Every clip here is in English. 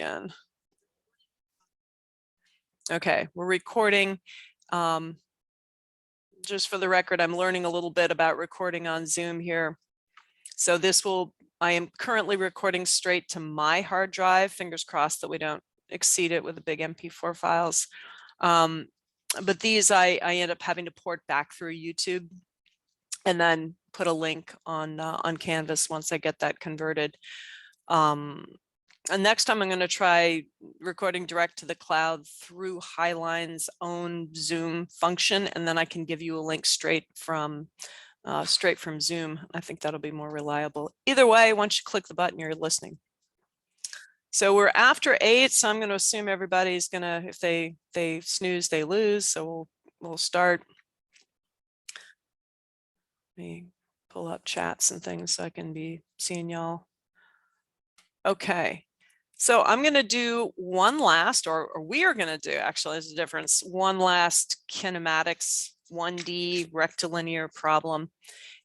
again. Okay, we're recording. Just for the record, I'm learning a little bit about recording on Zoom here. So I am currently recording straight to my hard drive. Fingers crossed that we don't exceed it with the big MP4 files. But these I end up having to port back through YouTube and then put a link on Canvas once I get that converted. And next time I'm going to try recording direct to the cloud through Highline's own Zoom function, and then I can give you a link straight from Zoom. I think that'll be more reliable. Either way, once you click the button, you're listening. So we're after 8, so I'm going to assume everybody's going to, if they snooze, they lose. So we'll start. Let me pull up chats and things so I can be seeing y'all. Okay. So I'm going to do one last, or we are going to do, actually, there's a difference, one last kinematics 1D rectilinear problem.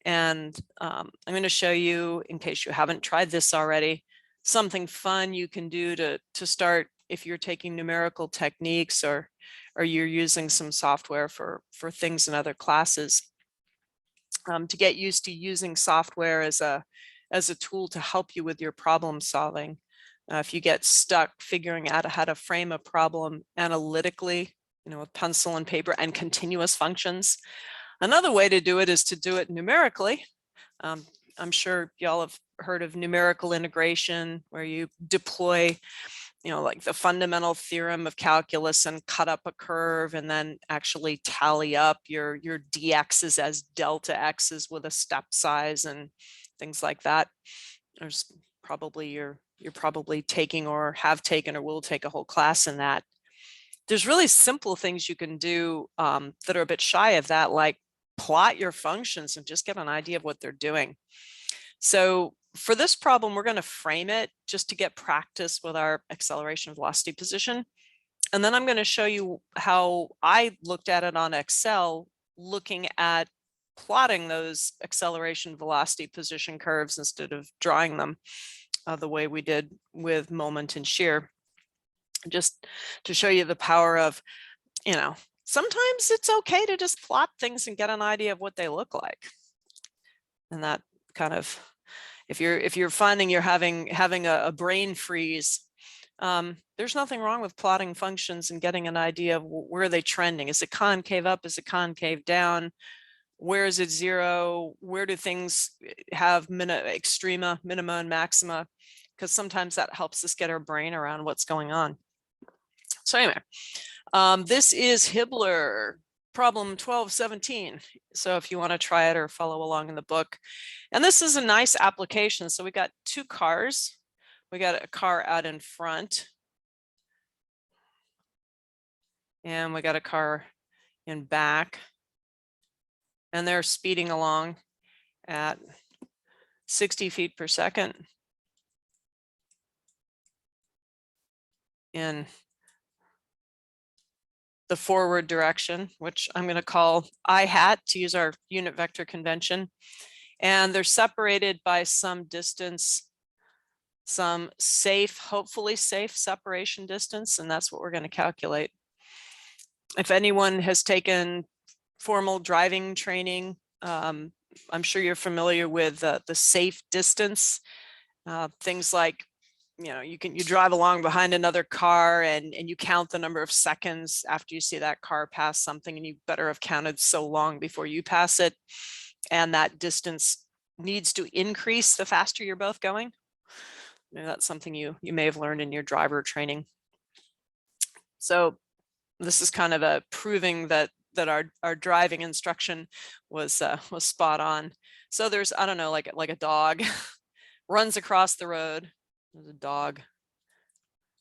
And I'm going to show you, in case you haven't tried this already, something fun you can do to start if you're taking numerical techniques or you're using some software for things in other classes. To get used to using software as a tool to help you with your problem solving. If you get stuck figuring out how to frame a problem analytically, with pencil and paper and continuous functions, another way to do it is to do it numerically. I'm sure y'all have heard of numerical integration, where you deploy, like the fundamental theorem of calculus and cut up a curve and then actually tally up your dx's as delta x's with a step size and things like that. There's probably you're probably taking or have taken or will take a whole class in that. There's really simple things you can do that are a bit shy of that, like plot your functions and just get an idea of what they're doing. So for this problem, we're going to frame it just to get practice with our acceleration velocity position. And then I'm going to show you how I looked at it on Excel, looking at plotting those acceleration velocity position curves instead of drawing them the way we did with moment and shear, just to show you the power of, sometimes it's okay to just plot things and get an idea of what they look like. And that kind of, if you're finding you're having a brain freeze, there's nothing wrong with plotting functions and getting an idea of where are they trending. Is it concave up? Is it concave down? Where is it zero? Where do things have extrema, minima, and maxima? Because sometimes that helps us get our brain around what's going on. So anyway, this is Hibbler, problem 1217. So if you want to try it or follow along in the book. And this is a nice application. So we got two cars. We got a car out in front. And we got a car in back. And they're speeding along at 60 feet per second in the forward direction, which I'm going to call I hat to use our unit vector convention. And they're separated by some distance, some safe, hopefully safe separation distance. And that's what we're going to calculate. If anyone has taken formal driving training, I'm sure you're familiar with the safe distance. Things like, you drive along behind another car and you count the number of seconds after you see that car pass something, and you better have counted so long before you pass it. And that distance needs to increase the faster you're both going. That's something you may have learned in your driver training. So this is kind of a proving that our driving instruction was spot on. So there's, I don't know, like a dog runs across the road. There's a dog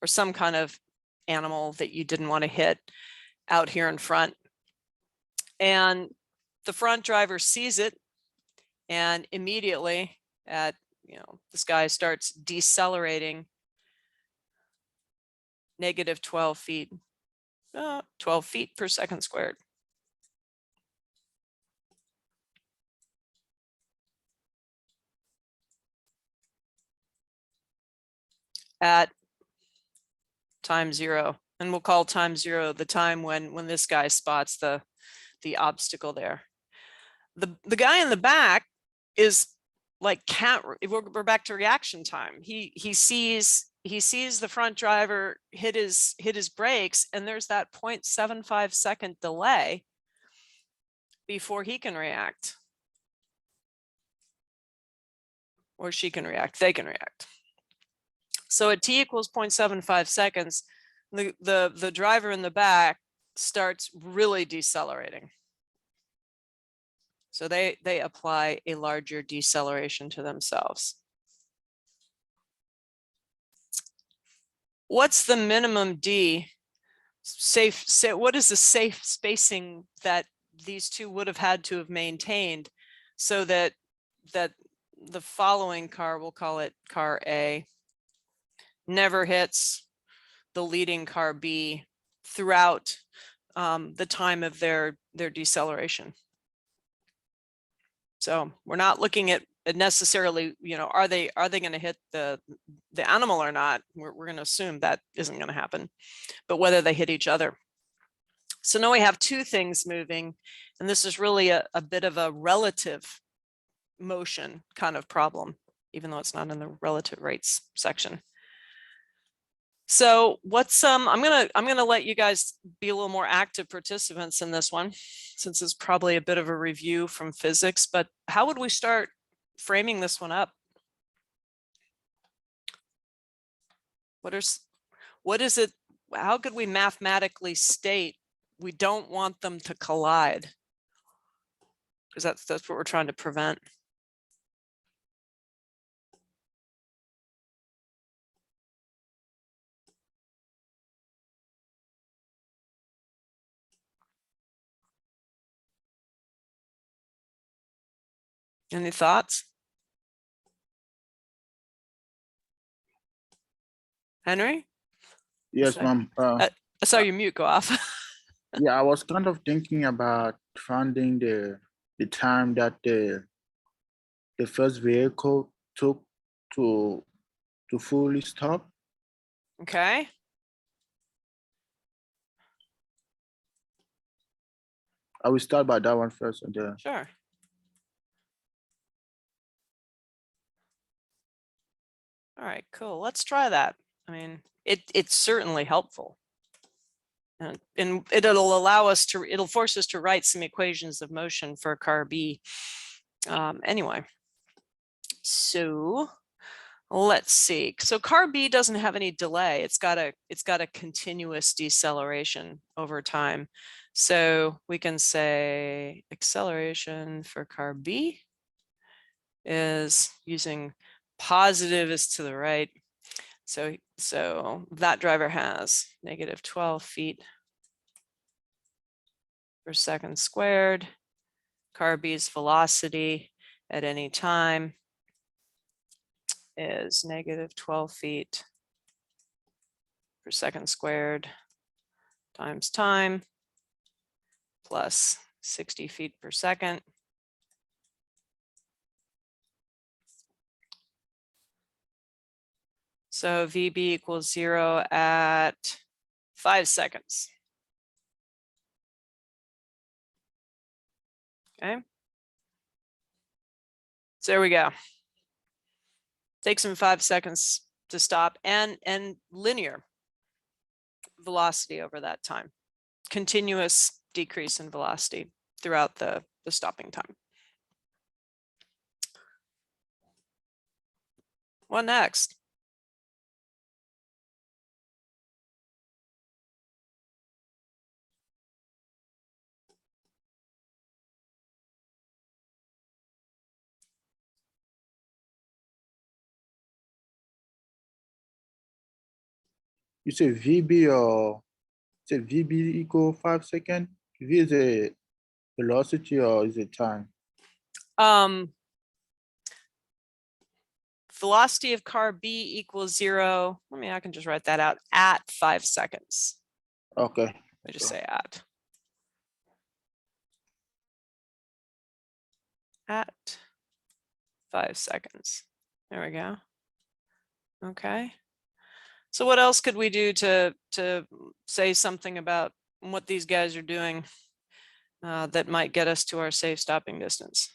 or some kind of animal that you didn't want to hit out here in front. And the front driver sees it, and immediately this guy starts decelerating negative 12 feet, 12 feet per second squared. At time 0. And we'll call time 0 the time when this guy spots the obstacle there. The guy in the back is like we're back to reaction time. He sees the front driver hit his brakes, and there's that 0.75 second delay before he can react. Or she can react, they can react. So at t equals 0.75 seconds, the driver in the back starts really decelerating. So they apply a larger deceleration to themselves. What's the minimum D safe? What is the safe spacing that these two would have had to have maintained so that the following car, we'll call it car A, never hits the leading car B throughout the time of their deceleration? So we're not looking at necessarily, are they going to hit the animal or not? We're going to assume that isn't going to happen, but whether they hit each other. So now we have two things moving, and this is really a bit of a relative motion kind of problem, even though it's not in the relative rates section. So what's I'm gonna let you guys be a little more active participants in this one, since it's probably a bit of a review from physics, but how would we start framing this one up? What is it? How could we mathematically state we don't want them to collide? Because that's what we're trying to prevent. Any thoughts? Henry? Yes, ma'am. I saw your mute go off. Yeah, I was kind of thinking about finding the time that the first vehicle took to fully stop. Okay. I will start by that one first, and then. Sure. All right, cool. Let's try that. I mean, it's certainly helpful. And it'll allow us to, it'll force us to write some equations of motion for car B. Anyway, so let's see. So car B doesn't have any delay. It's got a continuous deceleration over time. So we can say acceleration for car B is using positive is to the right. So that driver has negative 12 feet per second squared. Car B's velocity at any time is negative 12 feet per second squared times time plus 60 feet per second. So VB equals 0 at 5 seconds. Okay. So there we go. Takes him 5 seconds to stop, and linear velocity over that time. Continuous decrease in velocity throughout the stopping time. What next? You say VB or say VB equal 5 seconds? V is a velocity or is it time? Velocity of car B equals 0. I can just write that out at 5 seconds. Okay. Let me just say at. At 5 seconds. There we go. Okay. So what else could we do to say something about what these guys are doing that might get us to our safe stopping distance?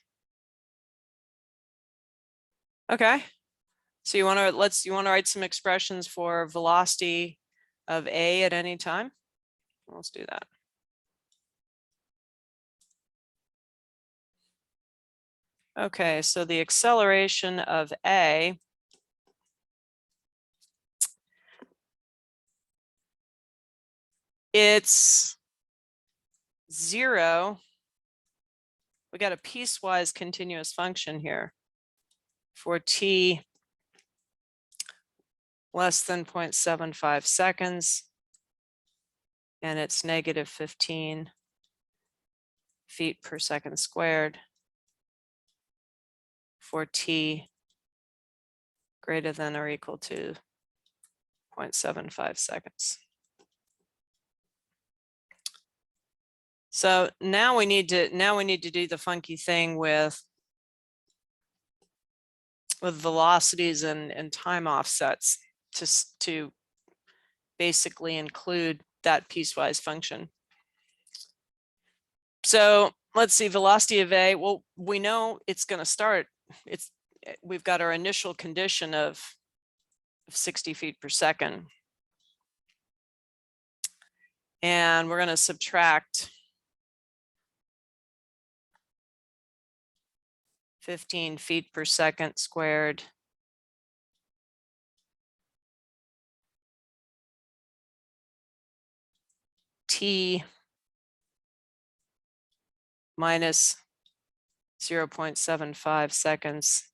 Okay, so you want to write some expressions for velocity of A at any time? Let's do that. Okay, so the acceleration of A it's 0. We got a piecewise continuous function here for t less than 0.75 seconds, and it's negative 15 feet per second squared for t greater than or equal to 0.75 seconds. So now we need to do the funky thing with velocities and time offsets to basically include that piecewise function. So let's see, velocity of A. Well, we know it's going to start. We've got our initial condition of 60 feet per second. And we're going to subtract 15 feet per second squared t minus 0.75 seconds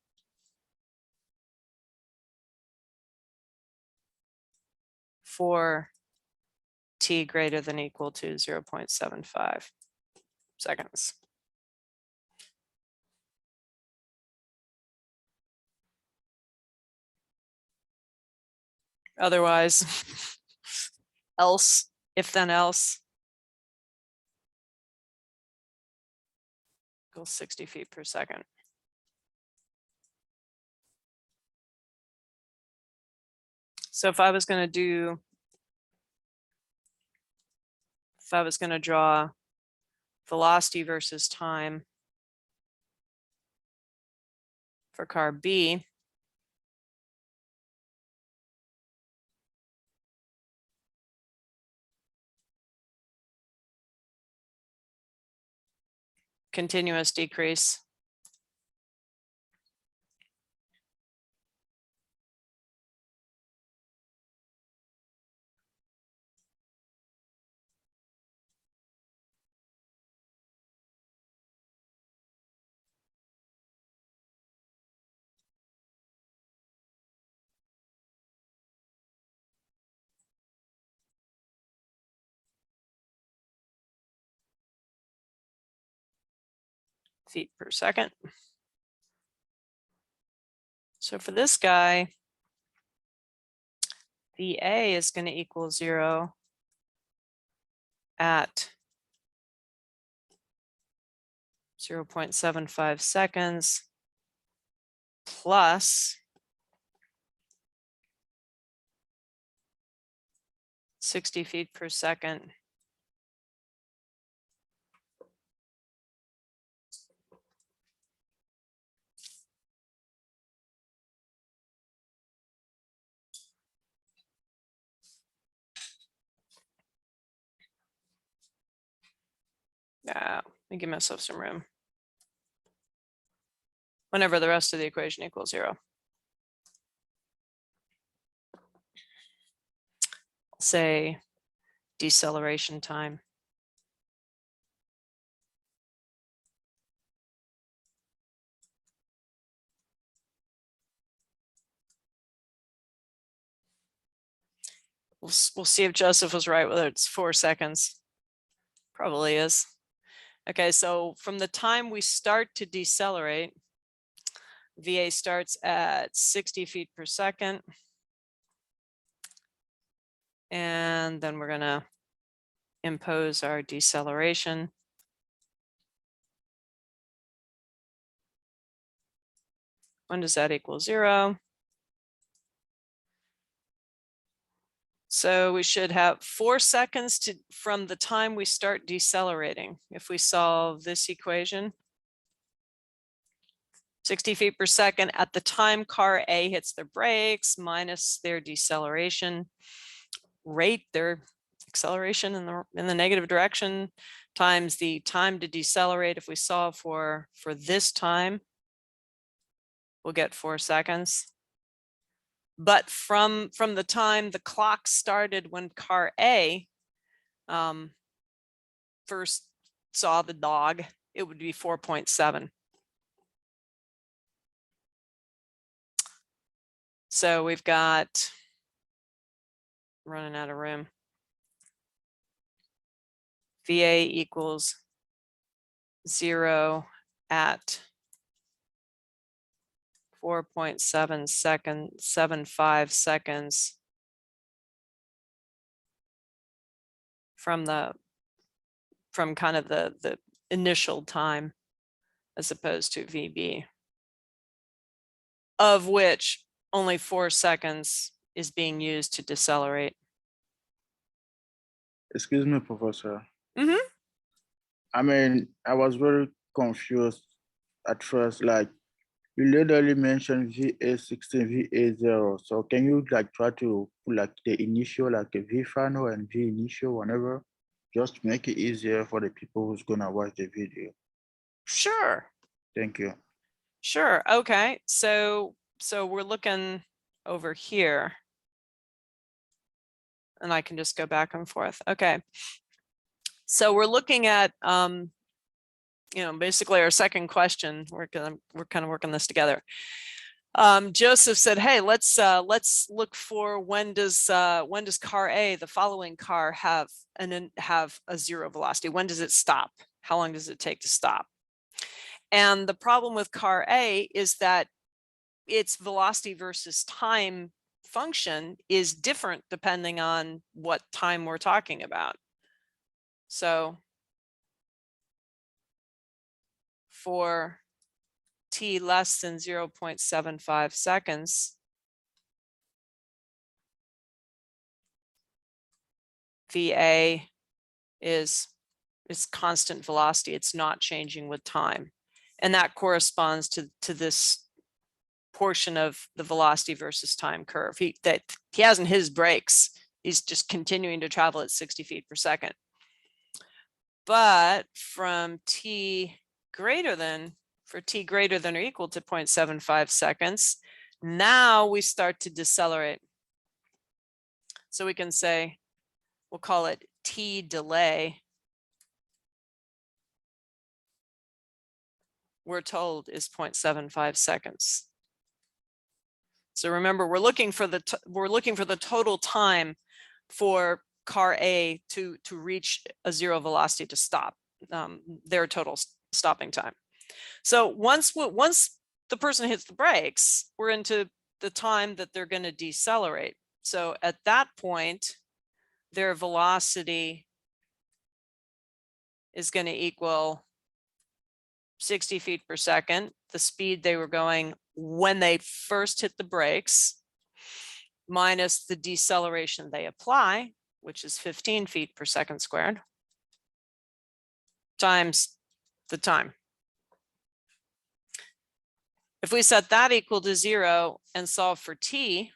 for t greater than equal to 0.75 seconds. Otherwise, else, if then else, equals 60 feet per second. So if I was going to draw velocity versus time for car B, continuous decrease. Feet per second. So for this guy, VA is going to equal 0 at 0.75 seconds plus 60 feet per second let me give myself some room. Whenever the rest of the equation equals 0. I'll say deceleration time. We'll see if Joseph was right, whether it's 4 seconds. Probably is. Okay, so from the time we start to decelerate, VA starts at 60 feet per second. And then we're going to impose our deceleration. When does that equal 0? So we should have 4 seconds from the time we start decelerating. If we solve this equation, 60 feet per second at the time car A hits their brakes minus their deceleration rate, their acceleration in the negative direction, times the time to decelerate. If we solve for this time, we'll get 4 seconds. But from the time the clock started when car A first saw the dog, it would be 4.7. So we've got, running out of room, VA equals 0 at 4.75 seconds from kind of the initial time, as opposed to VB, of which only 4 seconds is being used to decelerate. Excuse me, Professor. Mm-hmm. I mean, I was very confused at first. Like, you literally mentioned VA16, VA0. So can you like try to put like the initial, like a V final and V initial, whenever, just to make it easier for the people who's gonna watch the video? Sure. Thank you. Sure. Okay. So we're looking over here, and I can just go back and forth. Okay. So we're looking at, basically our second question. We're kind of working this together. Joseph said, "Hey, let's look for when does car A, the following car, have a zero velocity? When does it stop? How long does it take to stop?" And the problem with car A is that its velocity versus time function is different depending on what time we're talking about. So for t less than 0.75 seconds, VA is constant velocity. It's not changing with time. And that corresponds to this portion of the velocity versus time curve. He hasn't hit his brakes. He's just continuing to travel at 60 feet per second. But from t greater than or equal to 0.75 seconds, now we start to decelerate. So we can say, we'll call it t delay. We're told is 0.75 seconds. So remember, we're looking for the total time for car A to reach a zero velocity, to stop, their total stopping time. So once the person hits the brakes, we're into the time that they're going to decelerate. So at that point, their velocity is going to equal 60 feet per second, the speed they were going when they first hit the brakes, minus the deceleration they apply, which is 15 feet per second squared, times the time. If we set that equal to 0 and solve for t,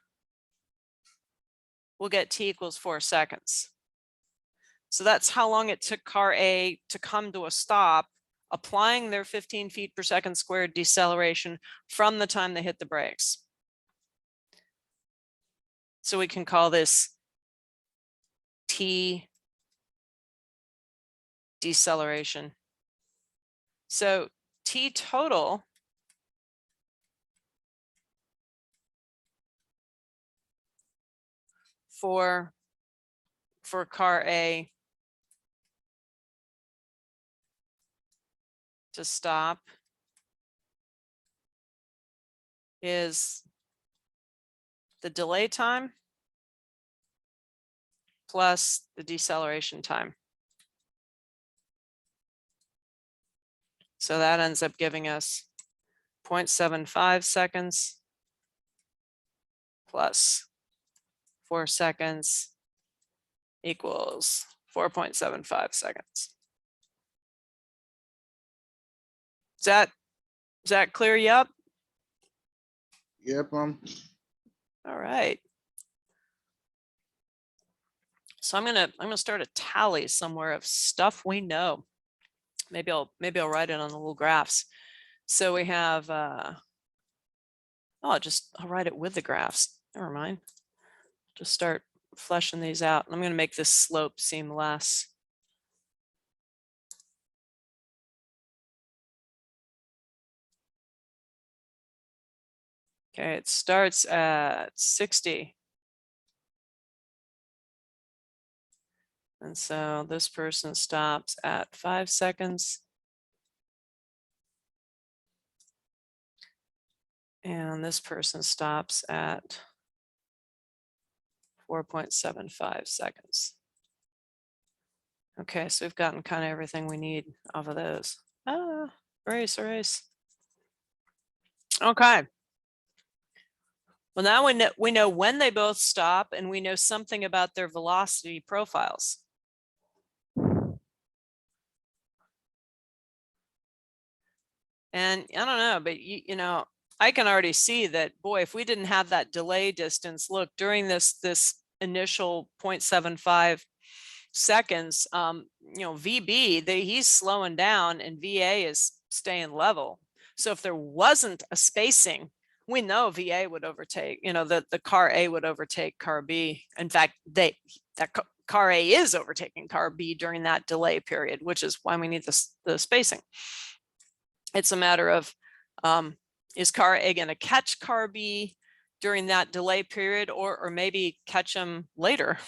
we'll get t equals 4 seconds. So that's how long it took car A to come to a stop, applying their 15 feet per second squared deceleration from the time they hit the brakes. So we can call this t deceleration. So t total for car A to stop is the delay time plus the deceleration time. So that ends up giving us 0.75 seconds plus 4 seconds equals 4.75 seconds. Does that clear you up? Yep. All right. So I'm gonna start a tally somewhere of stuff we know. Maybe I'll write it on the little graphs. So we have I'll write it with the graphs. Never mind. Just start fleshing these out. I'm gonna make this slope seem less. Okay, it starts at 60. And so this person stops at 5 seconds. And this person stops at 4.75 seconds. Okay, so we've gotten kind of everything we need off of those. Erase. Okay. Well, now we know when they both stop, and we know something about their velocity profiles. And I don't know, but you know, I can already see that, boy, if we didn't have that delay distance, look, during this initial 0.75 seconds, you know, VB, he's slowing down and VA is staying level. So if there wasn't a spacing, we know VA would overtake, you know, the car A would overtake car B. In fact, car A is overtaking car B during that delay period, which is why we need the spacing. It's a matter of, is car A going to catch car B during that delay period, or maybe catch them later,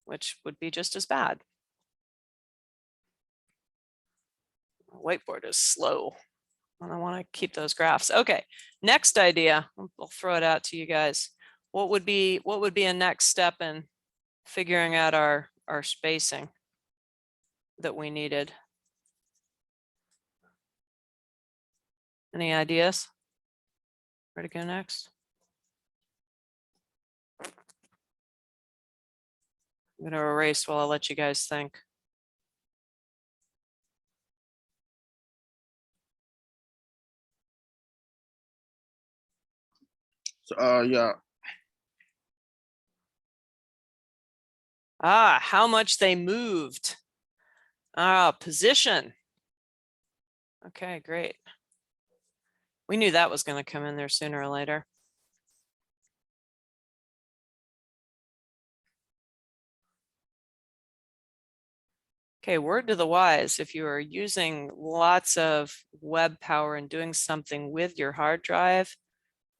which would be just as bad. Whiteboard is slow, and I want to keep those graphs. Okay, next idea. I'll throw it out to you guys. What would be a next step in figuring out our spacing that we needed? Any ideas? Where to go next? I'm going to erase while I'll let you guys think. So yeah. How much they moved. Position. Okay, great. We knew that was going to come in there sooner or later. Okay, word to the wise, if you are using lots of web power and doing something with your hard drive,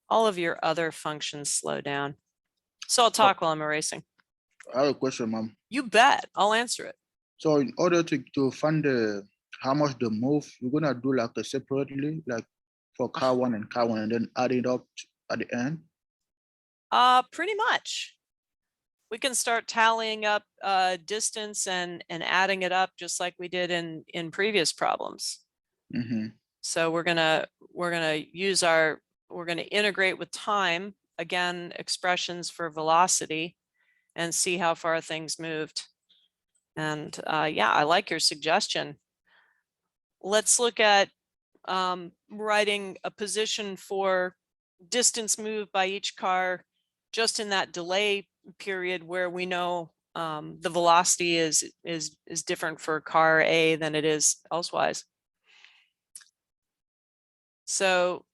all of your other functions slow down. So I'll talk while I'm erasing. I have a question, ma'am. You bet, I'll answer it. So in order to find how much they move, you're gonna do like a separately, like for car one and then add it up at the end? Pretty much. We can start tallying up distance and adding it up just like we did in previous problems. Mm-hmm. So we're gonna integrate with time, again, expressions for velocity, and see how far things moved. And yeah, I like your suggestion. Let's look at writing a position for distance moved by each car just in that delay period where we know the velocity is different for car A than it is elsewise. So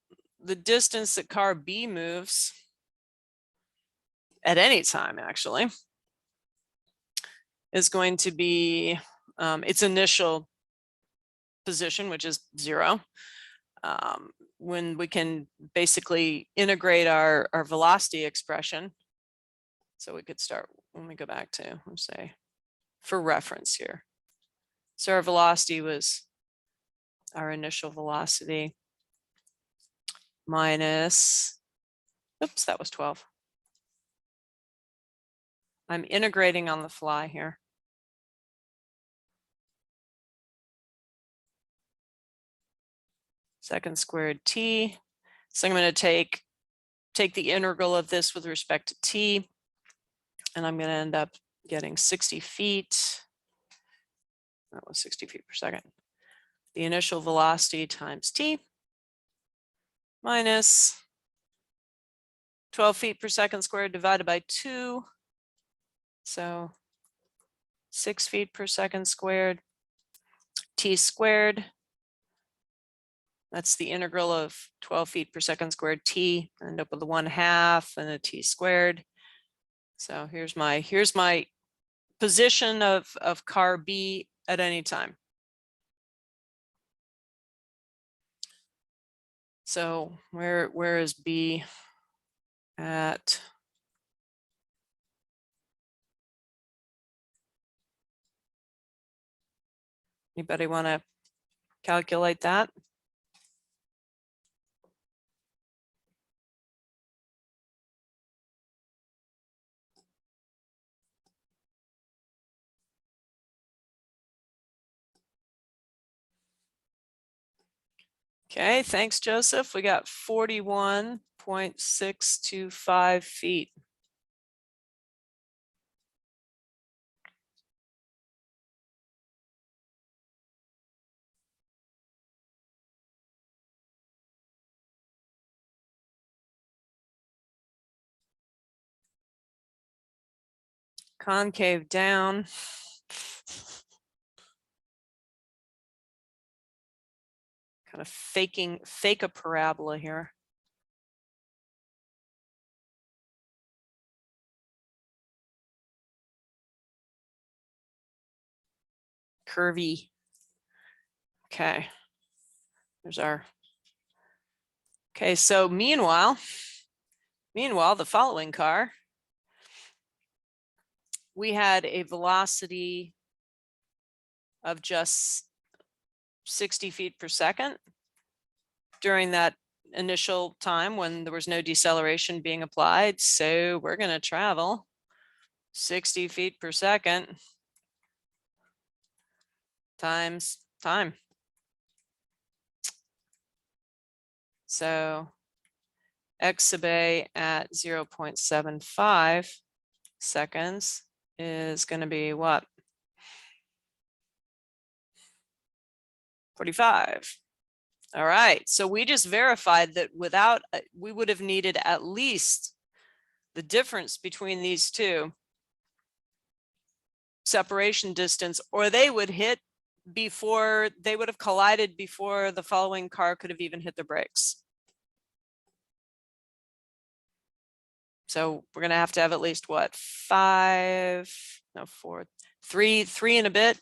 the distance that car B moves at any time actually is going to be its initial position, which is 0. When we can basically integrate our velocity expression. So we could start, when we go back to, let's say, for reference here. So our velocity was our initial velocity minus, oops, that was 12. I'm integrating on the fly here. Second squared t. So I'm going to take the integral of this with respect to t, and I'm going to end up getting 60 feet. That was 60 feet per second. The initial velocity times t minus 12 feet per second squared divided by 2. So 6 feet per second squared, t squared. That's the integral of 12 feet per second squared t. I end up with a 1/2 and a t squared. So here's my position of car B at any time. So where is B at? Anybody want to calculate that? Okay, thanks, Joseph. We got 41.625 feet. Concave down. Kind of fake a parabola here. Curvy. Okay. There's our. Okay, so meanwhile, the following car, we had a velocity of just 60 feet per second during that initial time when there was no deceleration being applied. So we're going to travel 60 feet per second times time. So x sub a at 0.75 seconds is going to be what? 45. All right, so we just verified that without, we would have needed at least the difference between these two separation distance, or they would hit before, they would have collided before the following car could have even hit the brakes. So we're going to have at least what, 3 and a bit.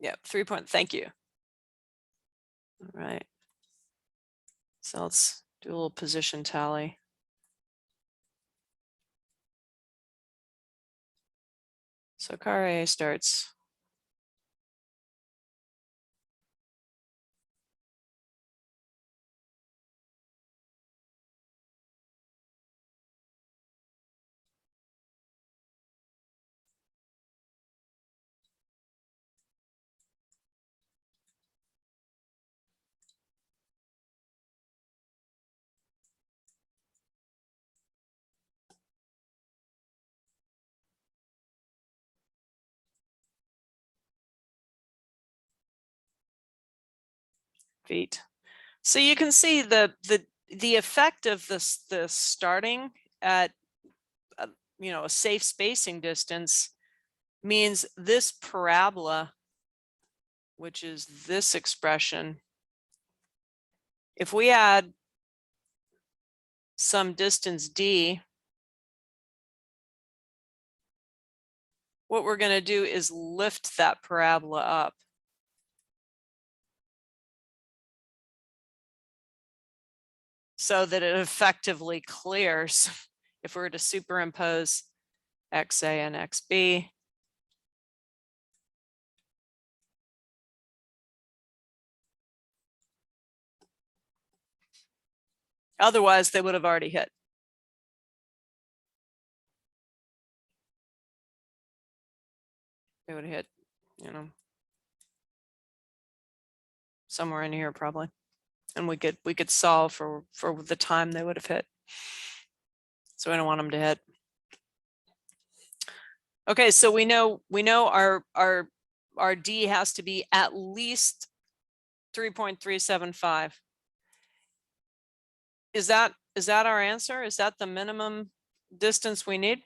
Yeah, 3 point, thank you. All right. So let's do a little position tally. So car A starts feet. So you can see the effect of this, the starting at a safe spacing distance means this parabola, which is this expression, if we add some distance d, what we're going to do is lift that parabola up. So that it effectively clears if we were to superimpose XA and XB. Otherwise, they would have already hit. They would have hit, somewhere in here probably. and we could solve for the time they would have hit. So I don't want them to hit. Okay, so we know our D has to be at least 3.375. Is that our answer? Is that the minimum distance we need?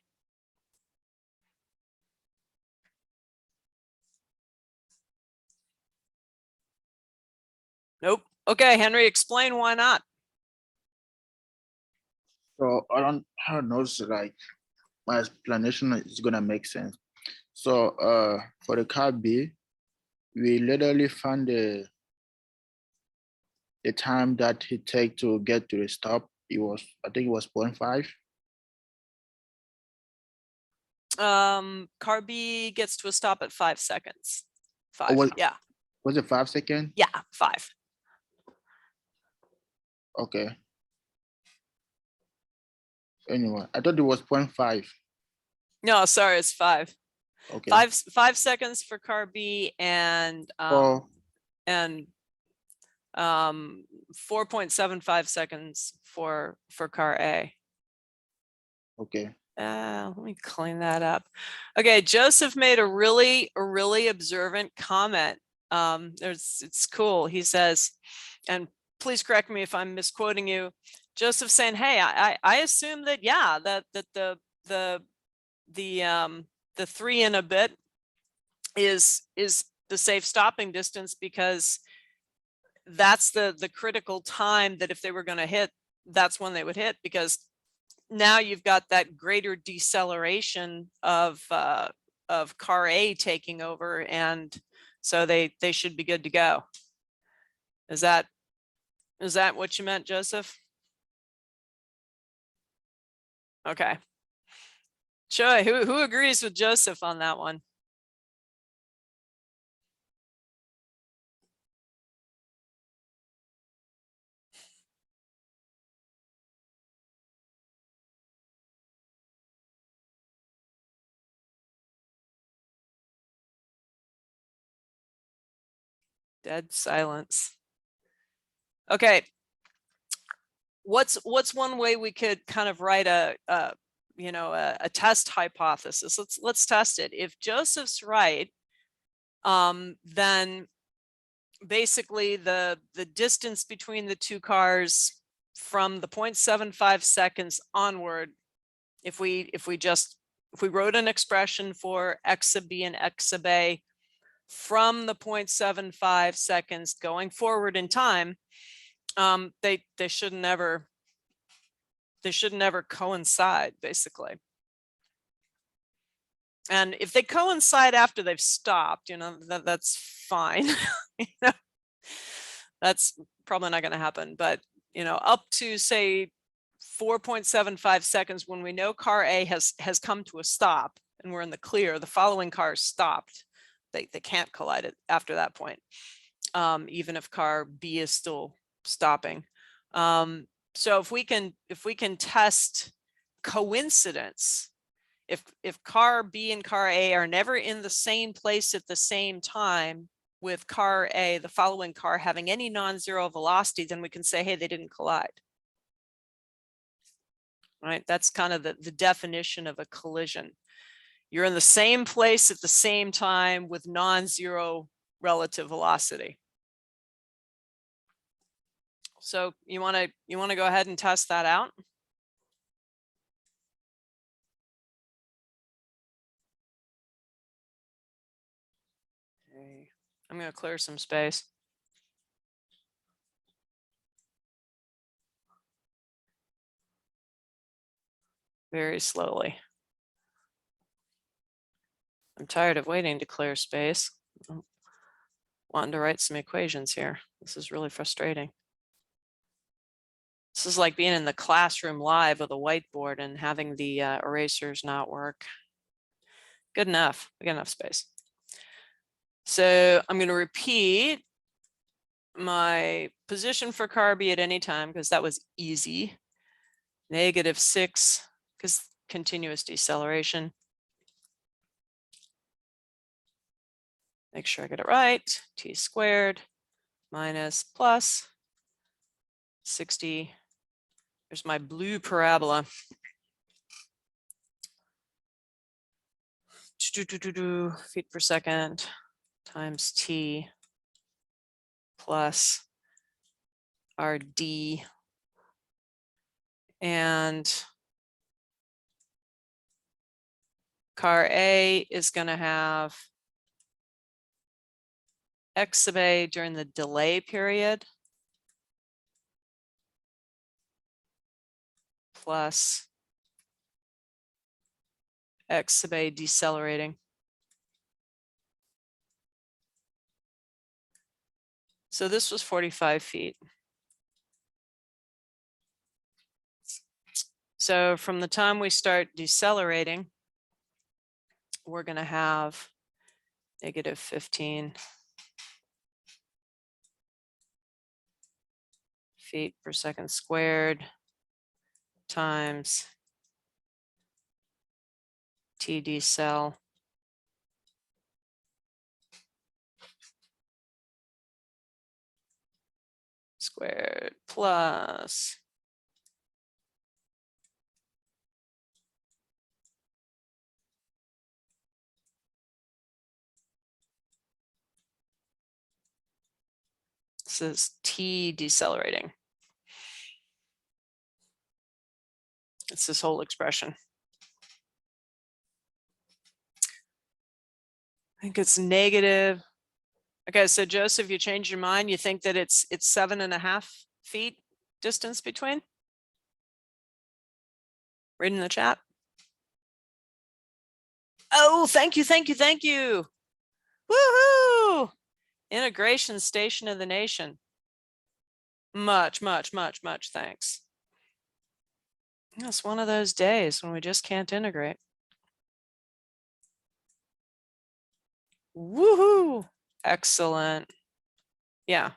Nope. Okay, Henry, explain why not. So I don't know, so like my explanation is gonna make sense. So for the car B, we literally found the time that it take to get to the stop. It was, I think it was 0.5. Car B gets to a stop at 5 seconds. 5. was- Yeah. Was it 5 seconds? Yeah, 5. Okay. Anyway, I thought it was 0.5. No, sorry, it's 5. Okay. 5 seconds for car B and Oh, 4.75 seconds for car A. okay. Let me clean that up. Okay, Joseph made a really observant comment. It's cool. He says, and please correct me if I'm misquoting you. Joseph saying, hey, I assume that, yeah, that the 3 and a bit is the safe stopping distance, because that's the critical time that if they were going to hit, that's when they would hit, because now you've got that greater deceleration of car A taking over, and so they should be good to go. Is that what you meant, Joseph? Okay. Choi, who agrees with Joseph on that one? Dead silence. Okay. What's one way we could kind of write a test hypothesis? Let's test it. If Joseph's right, then basically the distance between the two cars from the 0.75 seconds onward, if we wrote an expression for x sub b and x sub a from the 0.75 seconds going forward in time, they should never coincide, basically. And if they coincide after they've stopped, that's fine. That's probably not going to happen, but up to say 4.75 seconds, when we know car A has come to a stop and we're in the clear, the following car stopped, they can't collide it after that point, even if car B is still stopping. So if we can test coincidence, if car B and car A are never in the same place at the same time, with car A, the following car, having any non-zero velocity, then we can say, hey, they didn't collide. Right? That's kind of the definition of a collision. You're in the same place at the same time with non-zero relative velocity. So you want to go ahead and test that out? Okay. I'm going to clear some space. Very slowly. I'm tired of waiting to clear space. I'm wanting to write some equations here. This is really frustrating. This is like being in the classroom live with a whiteboard and having the erasers not work. Good enough. We got enough space. So I'm going to repeat my position for car B at any time, because that was easy. -6, because continuous deceleration. Make sure I get it right. T squared minus plus 60. There's my blue parabola. Feet per second times t plus rd, and car A is going to have x sub a during the delay period plus x sub a decelerating. So this was 45 feet. So from the time we start decelerating, we're going to have negative 15 feet per second squared times t decel squared plus this is t decelerating. It's this whole expression. I think it's negative. Okay, so Joseph, you changed your mind. You think that it's 7.5 feet distance between? Read in the chat. Oh, thank you, thank you, thank you. Woohoo! Integration station of the nation. Much, much, much, much thanks. It's one of those days when we just can't integrate. Woohoo! Excellent. Yeah.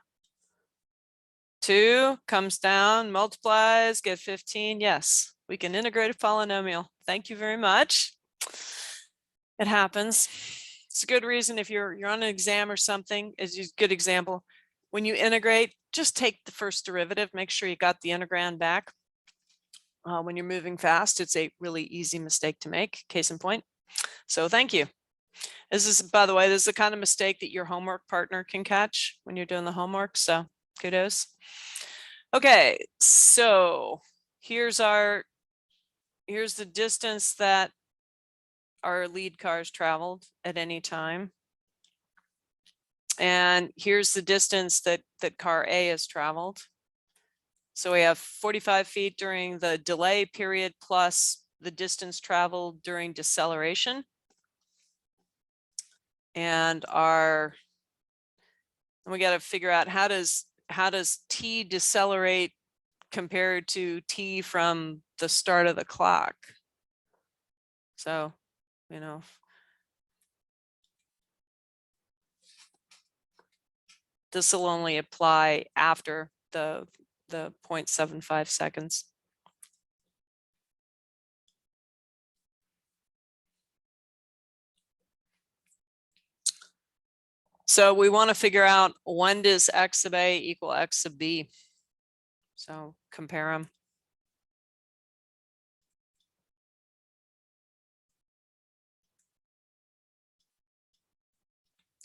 2 comes down, multiplies, get 15. Yes, we can integrate a polynomial. Thank you very much. It happens. It's a good reason if you're on an exam or something, is a good example. When you integrate, just take the first derivative, make sure you got the integral back. When you're moving fast, it's a really easy mistake to make, case in point. So thank you. This is, by the way, this is the kind of mistake that your homework partner can catch when you're doing the homework. So kudos. Okay, so here's the distance that our lead cars traveled at any time. And here's the distance that car A has traveled. So we have 45 feet during the delay period plus the distance traveled during deceleration. And we got to figure out how does t decelerate compared to t from the start of the clock. So, you know, this will only apply after the 0.75 seconds. So we want to figure out when does x sub a equal x sub b. So compare them.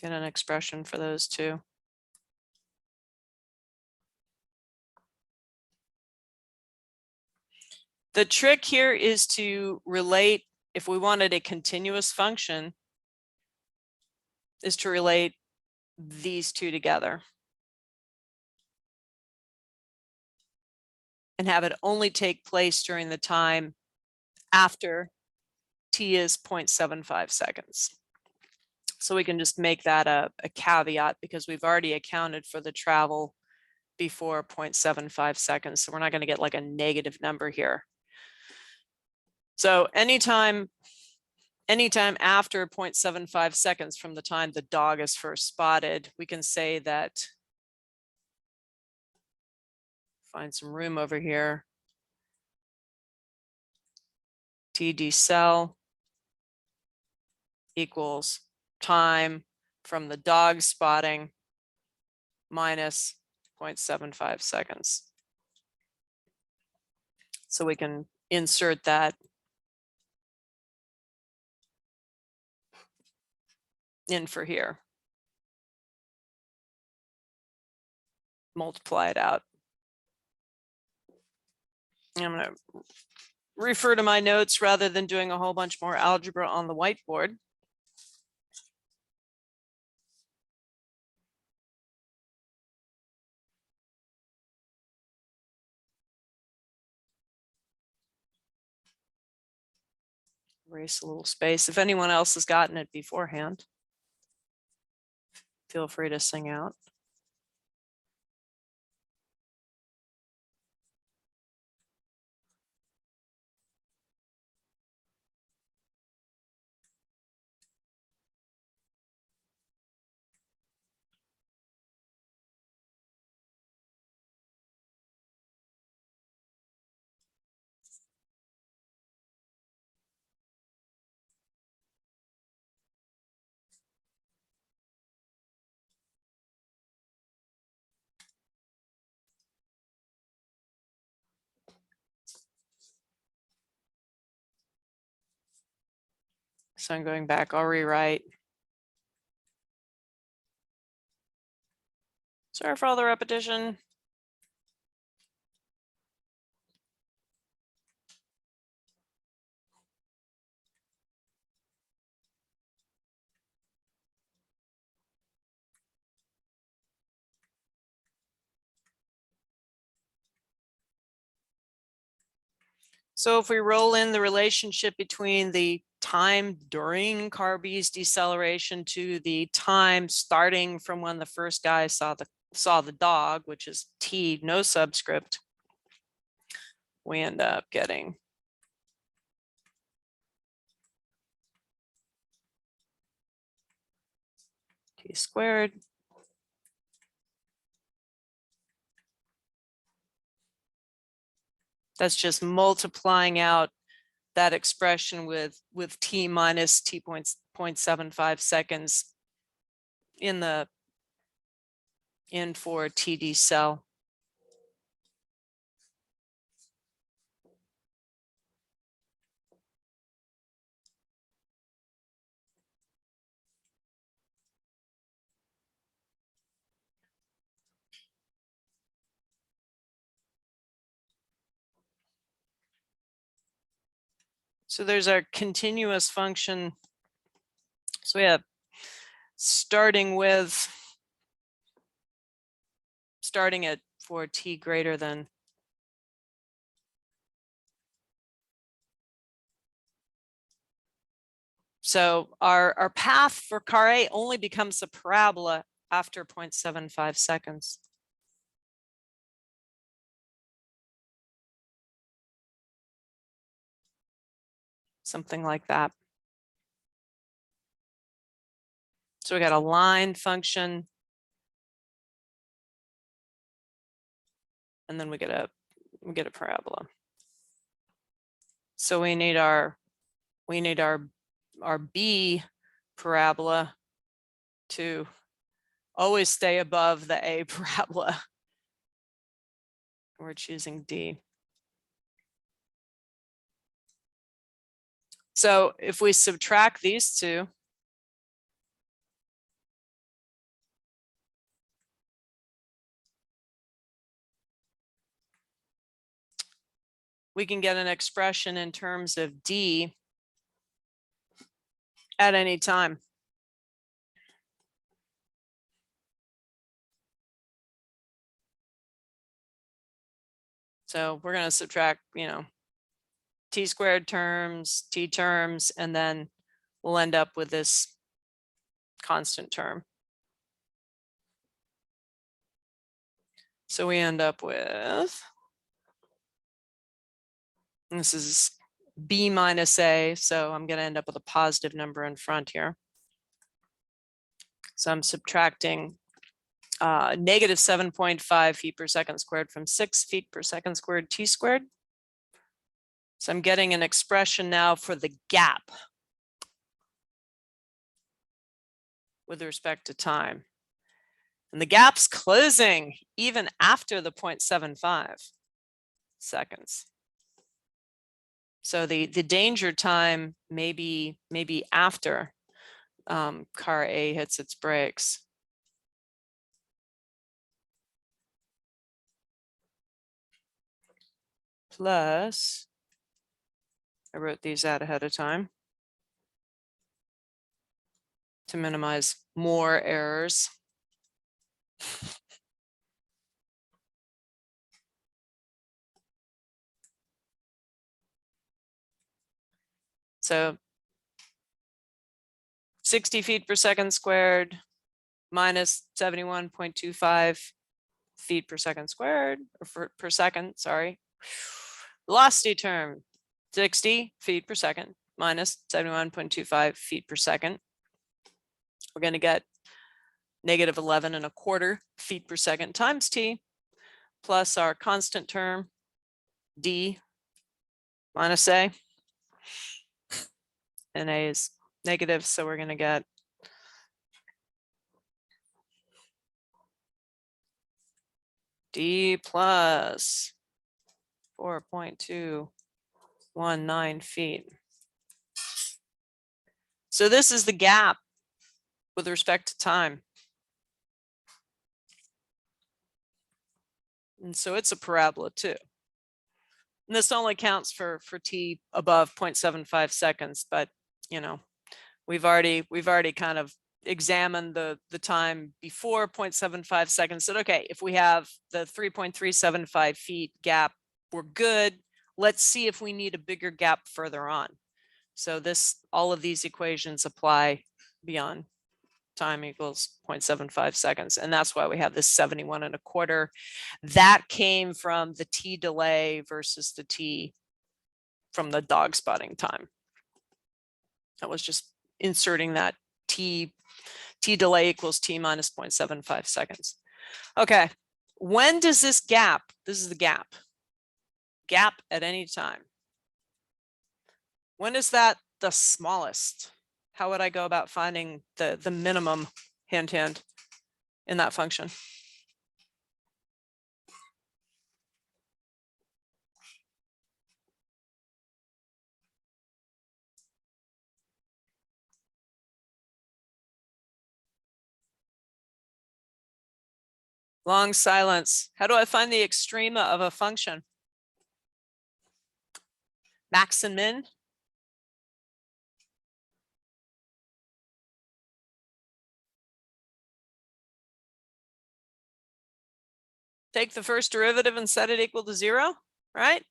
Get an expression for those two. The trick here is to relate, if we wanted a continuous function, is to relate these two together and have it only take place during the time after t is 0.75 seconds. So we can just make that a caveat because we've already accounted for the travel before 0.75 seconds. So we're not going to get like a negative number here. So anytime after 0.75 seconds from the time the dog is first spotted, we can say that, find some room over here, t decel equals time from the dog spotting minus 0.75 seconds. So we can insert that in for here. Multiply it out. I'm going to refer to my notes rather than doing a whole bunch more algebra on the whiteboard. Erase a little space. If anyone else has gotten it beforehand, feel free to sing out. So I'm going back, I'll rewrite. Sorry for all the repetition. So if we roll in the relationship between the time during car B's deceleration to the time starting from when the first guy saw the dog, which is T, no subscript, we end up getting T squared that's just multiplying out that expression with T minus T 0.75 seconds in for TD cell. So there's our continuous function. So we have starting at for T greater than. So our path for car A only becomes a parabola after 0.75 seconds. Something like that. So we got a line function. And then we get a parabola. So we need our B parabola to always stay above the A parabola. We're choosing D. So if we subtract these two, we can get an expression in terms of D at any time. So we're going to subtract, T squared terms, T terms, and then we'll end up with this constant term. So we end up with, this is B minus A, so I'm going to end up with a positive number in front here. So I'm subtracting negative 7.5 feet per second squared from 6 feet per second squared T squared. So I'm getting an expression now for the gap with respect to time. And the gap's closing even after the 0.75 seconds. So the danger time may be after car A hits its brakes. Plus, I wrote these out ahead of time to minimize more errors. So 60 feet per second squared minus 71.25 feet per second squared, or per second, sorry. Velocity term, 60 feet per second minus 71.25 feet per second. We're going to get negative 11.25 feet per second times t, plus our constant term, d minus a. And a is negative, so we're going to get d plus 4.219 feet. So this is the gap with respect to time. And so it's a parabola too. And this only counts for t above 0.75 seconds, but you know, we've already kind of examined the time before 0.75 seconds. Said, okay, if we have the 3.375 feet gap, we're good. Let's see if we need a bigger gap further on. So all of these equations apply beyond time equals 0.75 seconds. And that's why we have this 71.25. That came from the t delay versus the t from the dog spotting time. That was just inserting that t delay equals t minus 0.75 seconds. Okay, when does this gap, this is the gap at any time. When is that the smallest? How would I go about finding the minimum hint in that function? Long silence. How do I find the extrema of a function? Max and min? Take the first derivative and set it equal to 0, right?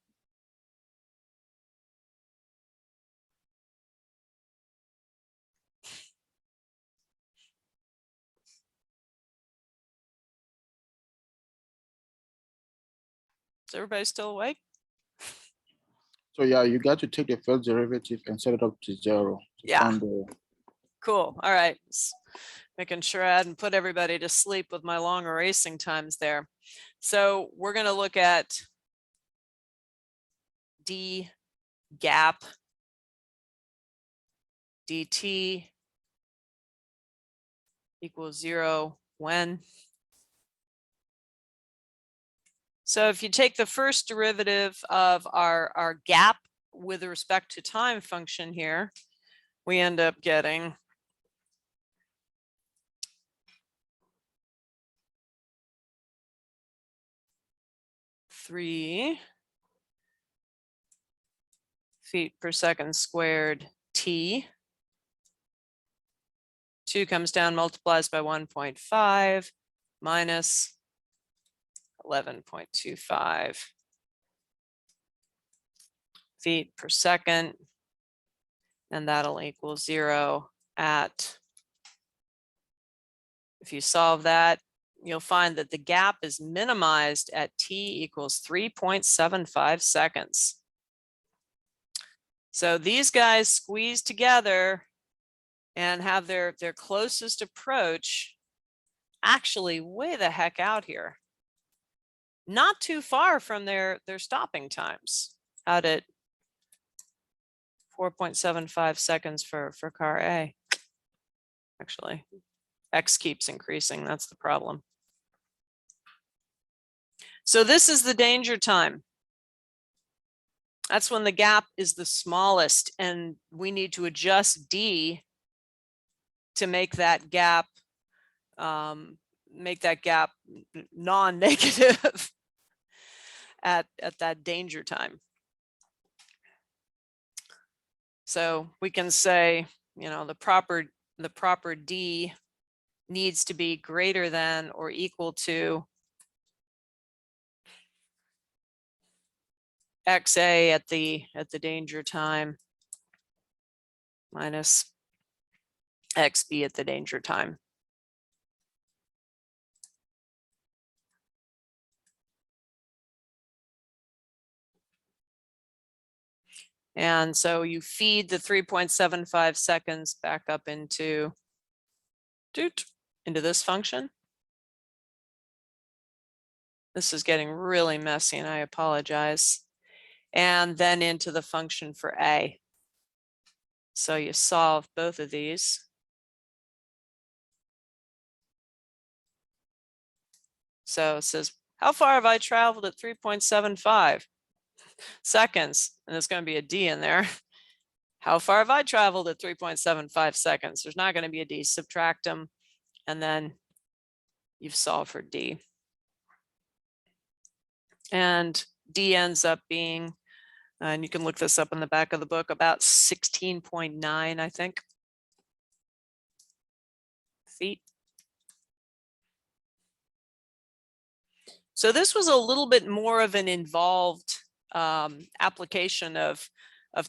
Is everybody still awake? So yeah, you got to take the first derivative and set it up to 0. Yeah. Cool. All right. Making sure I hadn't put everybody to sleep with my long erasing times there. So we're going to look at d gap dt equals 0 when. So if you take the first derivative of our gap with respect to time function here, we end up getting (3 feet per second squared t). 2 comes down, multiplies by 1.5 minus 11.25 feet per second. And that'll equal 0 at, if you solve that, you'll find that the gap is minimized at t equals 3.75 seconds. So these guys squeeze together and have their closest approach actually way the heck out here. Not too far from their stopping times, out at 4.75 seconds for car A. Actually, X keeps increasing. That's the problem. So this is the danger time. That's when the gap is the smallest, and we need to adjust D to make that gap non-negative at that danger time. So we can say, you know, the proper D needs to be greater than or equal to XA at the danger time minus XB at the danger time. And so you feed the 3.75 seconds back up into this function. This is getting really messy and I apologize. And then into the function for A. So you solve both of these. So it says, how far have I traveled at 3.75 seconds? And there's going to be a D in there. How far have I traveled at 3.75 seconds? There's not going to be a D. Subtract them, and then you've solved for D. And D ends up being, and you can look this up in the back of the book, about 16.9, I think, feet. So this was a little bit more of an involved application of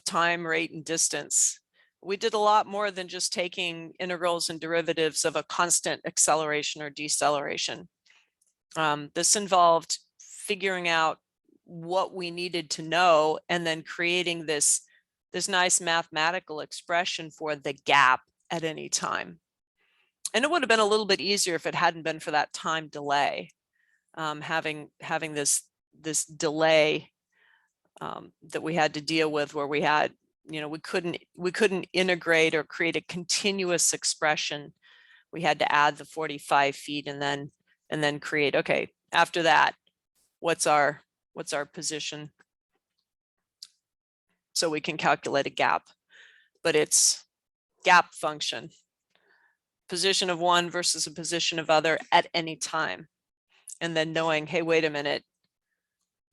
time, rate, and distance. We did a lot more than just taking integrals and derivatives of a constant acceleration or deceleration. This involved figuring out what we needed to know and then creating this nice mathematical expression for the gap at any time. And it would have been a little bit easier if it hadn't been for that time delay. Having this delay that we had to deal with, where we had, you know, we couldn't integrate or create a continuous expression. We had to add the 45 feet and then create, okay, after that, what's our position, so we can calculate a gap. But it's gap function, position of one versus a position of other at any time. And then knowing, hey, wait a minute,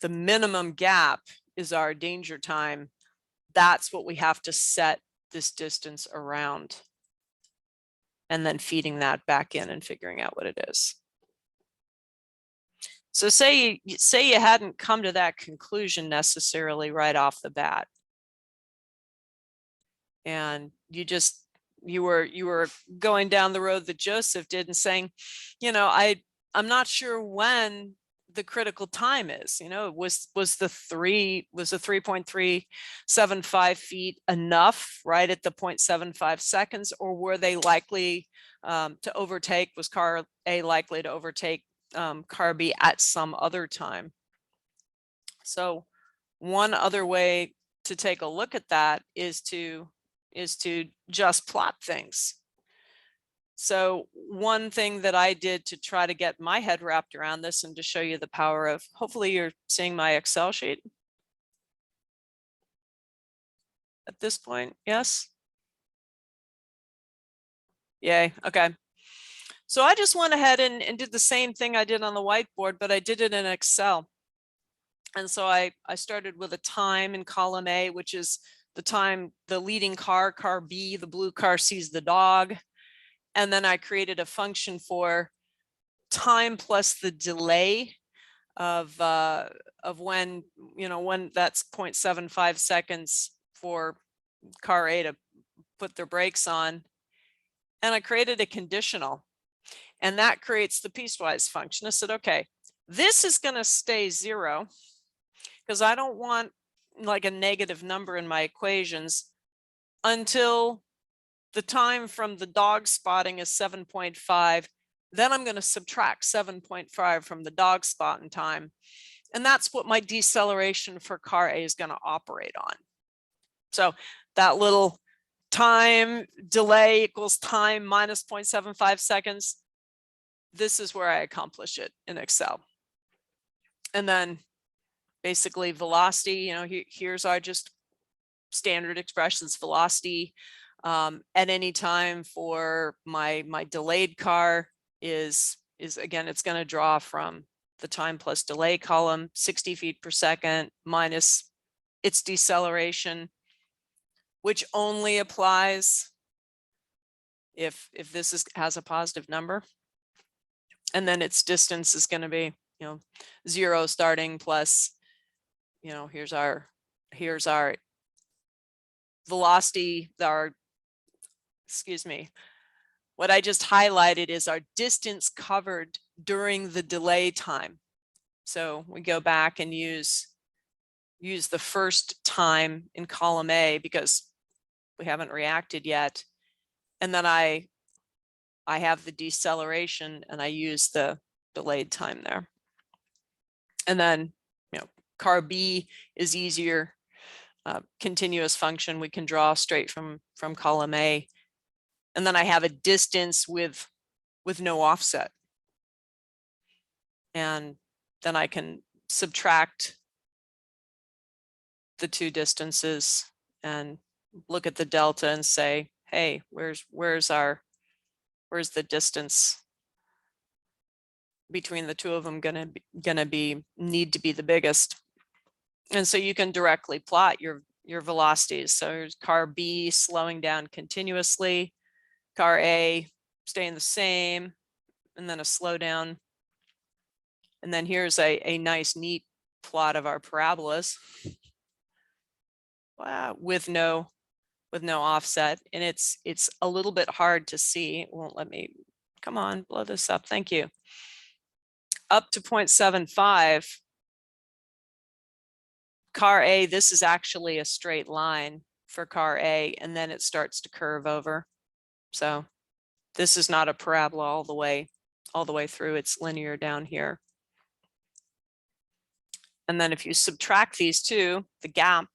the minimum gap is our danger time. That's what we have to set this distance around. And then feeding that back in and figuring out what it is. So say you hadn't come to that conclusion necessarily right off the bat. And you were going down the road that Joseph did and saying, you know, I'm not sure when the critical time is. You know, was the 3.375 feet enough right at the 0.75 seconds, or were they likely to overtake? Was car A likely to overtake car B at some other time? So one other way to take a look at that is to just plot things. So one thing that I did to try to get my head wrapped around this and to show you the power of, hopefully you're seeing my Excel sheet at this point. Yes. Yay. Okay. So I just went ahead and did the same thing I did on the whiteboard, but I did it in Excel. And so I started with a time in column A, which is the time the leading car B, the blue car, sees the dog. And then I created a function for time plus the delay of when, you know, when that's 0.75 seconds for car A to put their brakes on. And I created a conditional, and that creates the piecewise function. I said, okay, this is going to stay 0 because I don't want like a negative number in my equations until the time from the dog spotting is 7.5. Then I'm going to subtract 7.5 from the dog spotting time. And that's what my deceleration for car A is going to operate on. So that little time delay equals time minus 0.75 seconds. This is where I accomplish it in Excel. And then basically velocity, you know, here's our just standard expressions, velocity at any time for my delayed car is again, it's going to draw from the time plus delay column, 60 feet per second minus its deceleration, which only applies if this has a positive number. And then its distance is going to be, you know, 0 starting plus, you know, here's our velocity, excuse me, what I just highlighted is our distance covered during the delay time. So we go back and use the first time in column A because we haven't reacted yet. And then I have the deceleration and I use the delayed time there. And then, you know, car B is easier, continuous function we can draw straight from column A. And then I have a distance with no offset. And then I can subtract the two distances and look at the delta and say, hey, where's the distance between the two of them gonna need to be the biggest? And so you can directly plot your velocities. So here's car B slowing down continuously, car A staying the same, and then a slowdown. And then here's a nice, neat plot of our parabolas. Wow, with no offset. And it's a little bit hard to see. It won't let me, come on, blow this up. Thank you. Up to 0.75. Car A, this is actually a straight line for car A, and then it starts to curve over. So this is not a parabola all the way through. It's linear down here. And then if you subtract these two, the gap,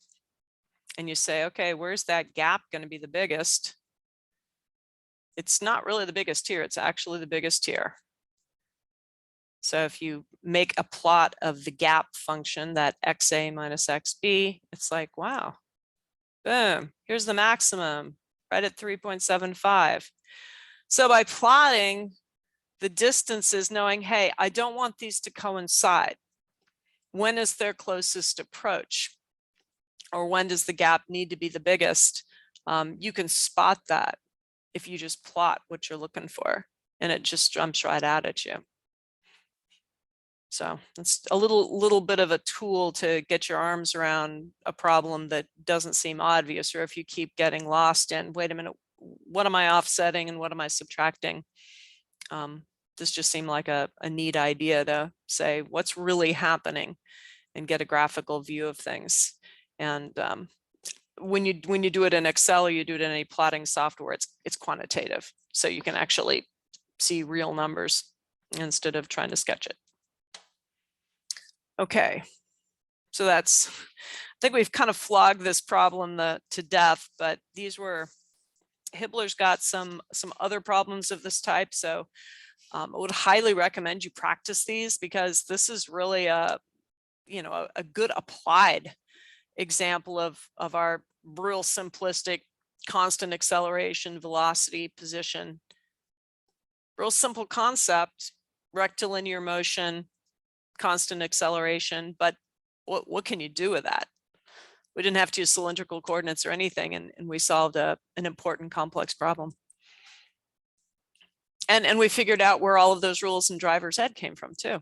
and you say, okay, where's that gap going to be the biggest? It's not really the biggest here. It's actually the biggest here. So if you make a plot of the gap function, that XA minus XB, it's like, wow, boom, here's the maximum right at 3.75. So by plotting the distances, knowing, hey, I don't want these to coincide. When is their closest approach? Or when does the gap need to be the biggest? You can spot that if you just plot what you're looking for, and it just jumps right out at you. So it's a little bit of a tool to get your arms around a problem that doesn't seem obvious, or if you keep getting lost in, wait a minute, what am I offsetting and what am I subtracting? This just seemed like a neat idea to say what's really happening and get a graphical view of things. And when you do it in Excel or you do it in any plotting software, it's quantitative. So you can actually see real numbers instead of trying to sketch it. Okay, so I think we've kind of flogged this problem to death, but these were, Hibbler's got some other problems of this type. So I would highly recommend you practice these, because this is really a good applied example of our real simplistic constant acceleration, velocity, position. Real simple concept, rectilinear motion, constant acceleration, but what can you do with that? We didn't have to use cylindrical coordinates or anything, and we solved an important complex problem. And we figured out where all of those rules in driver's head came from too.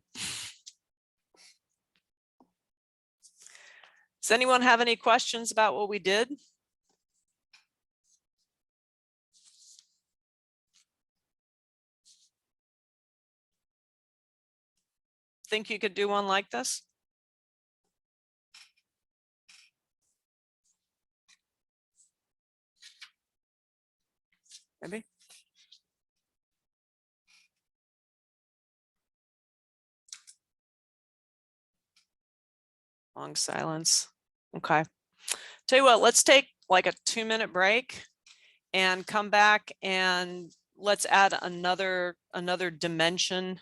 Does anyone have any questions about what we did? Think you could do one like this? Maybe. Long silence. Okay. Tell you what, let's take like a 2-minute break and come back, and let's add another dimension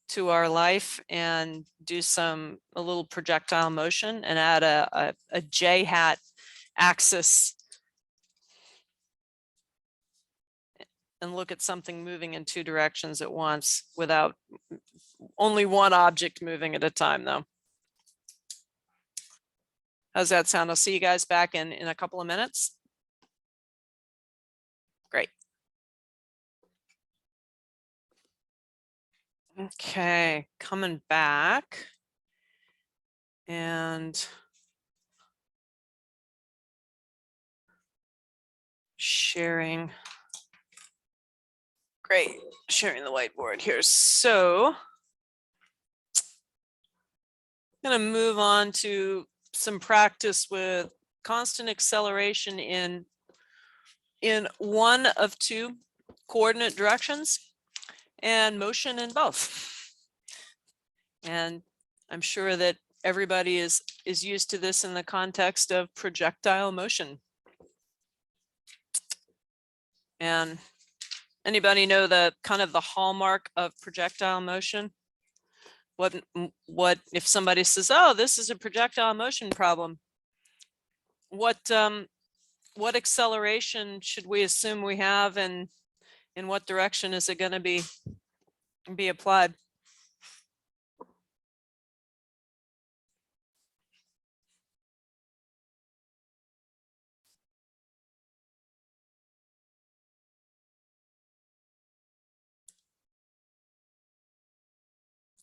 to our life and do a little projectile motion and add a J hat axis and look at something moving in two directions at once without only one object moving at a time though. How's that sound? I'll see you guys back in a couple of minutes. Great. Okay, coming back and sharing. Great, sharing the whiteboard here. So I'm going to move on to some practice with constant acceleration in one of two coordinate directions and motion in both. And I'm sure that everybody is used to this in the context of projectile motion. And anybody know the kind of the hallmark of projectile motion? What if somebody says, oh, this is a projectile motion problem? What acceleration should we assume we have, and in what direction is it going to be applied?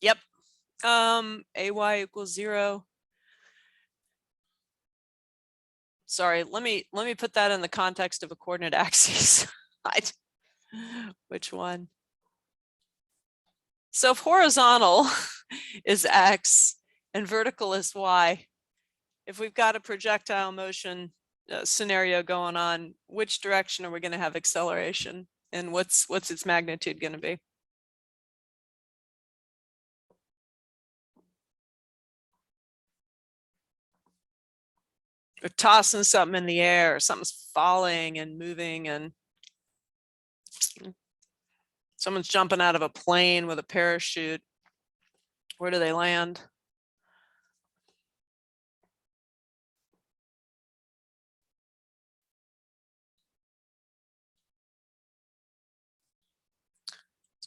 Yep. AY equals 0. Sorry, let me put that in the context of a coordinate axis. Which one? So if horizontal is X and vertical is Y, if we've got a projectile motion scenario going on, which direction are we going to have acceleration, and what's its magnitude going to be? Or tossing something in the air, or something's falling and moving, and someone's jumping out of a plane with a parachute. Where do they land?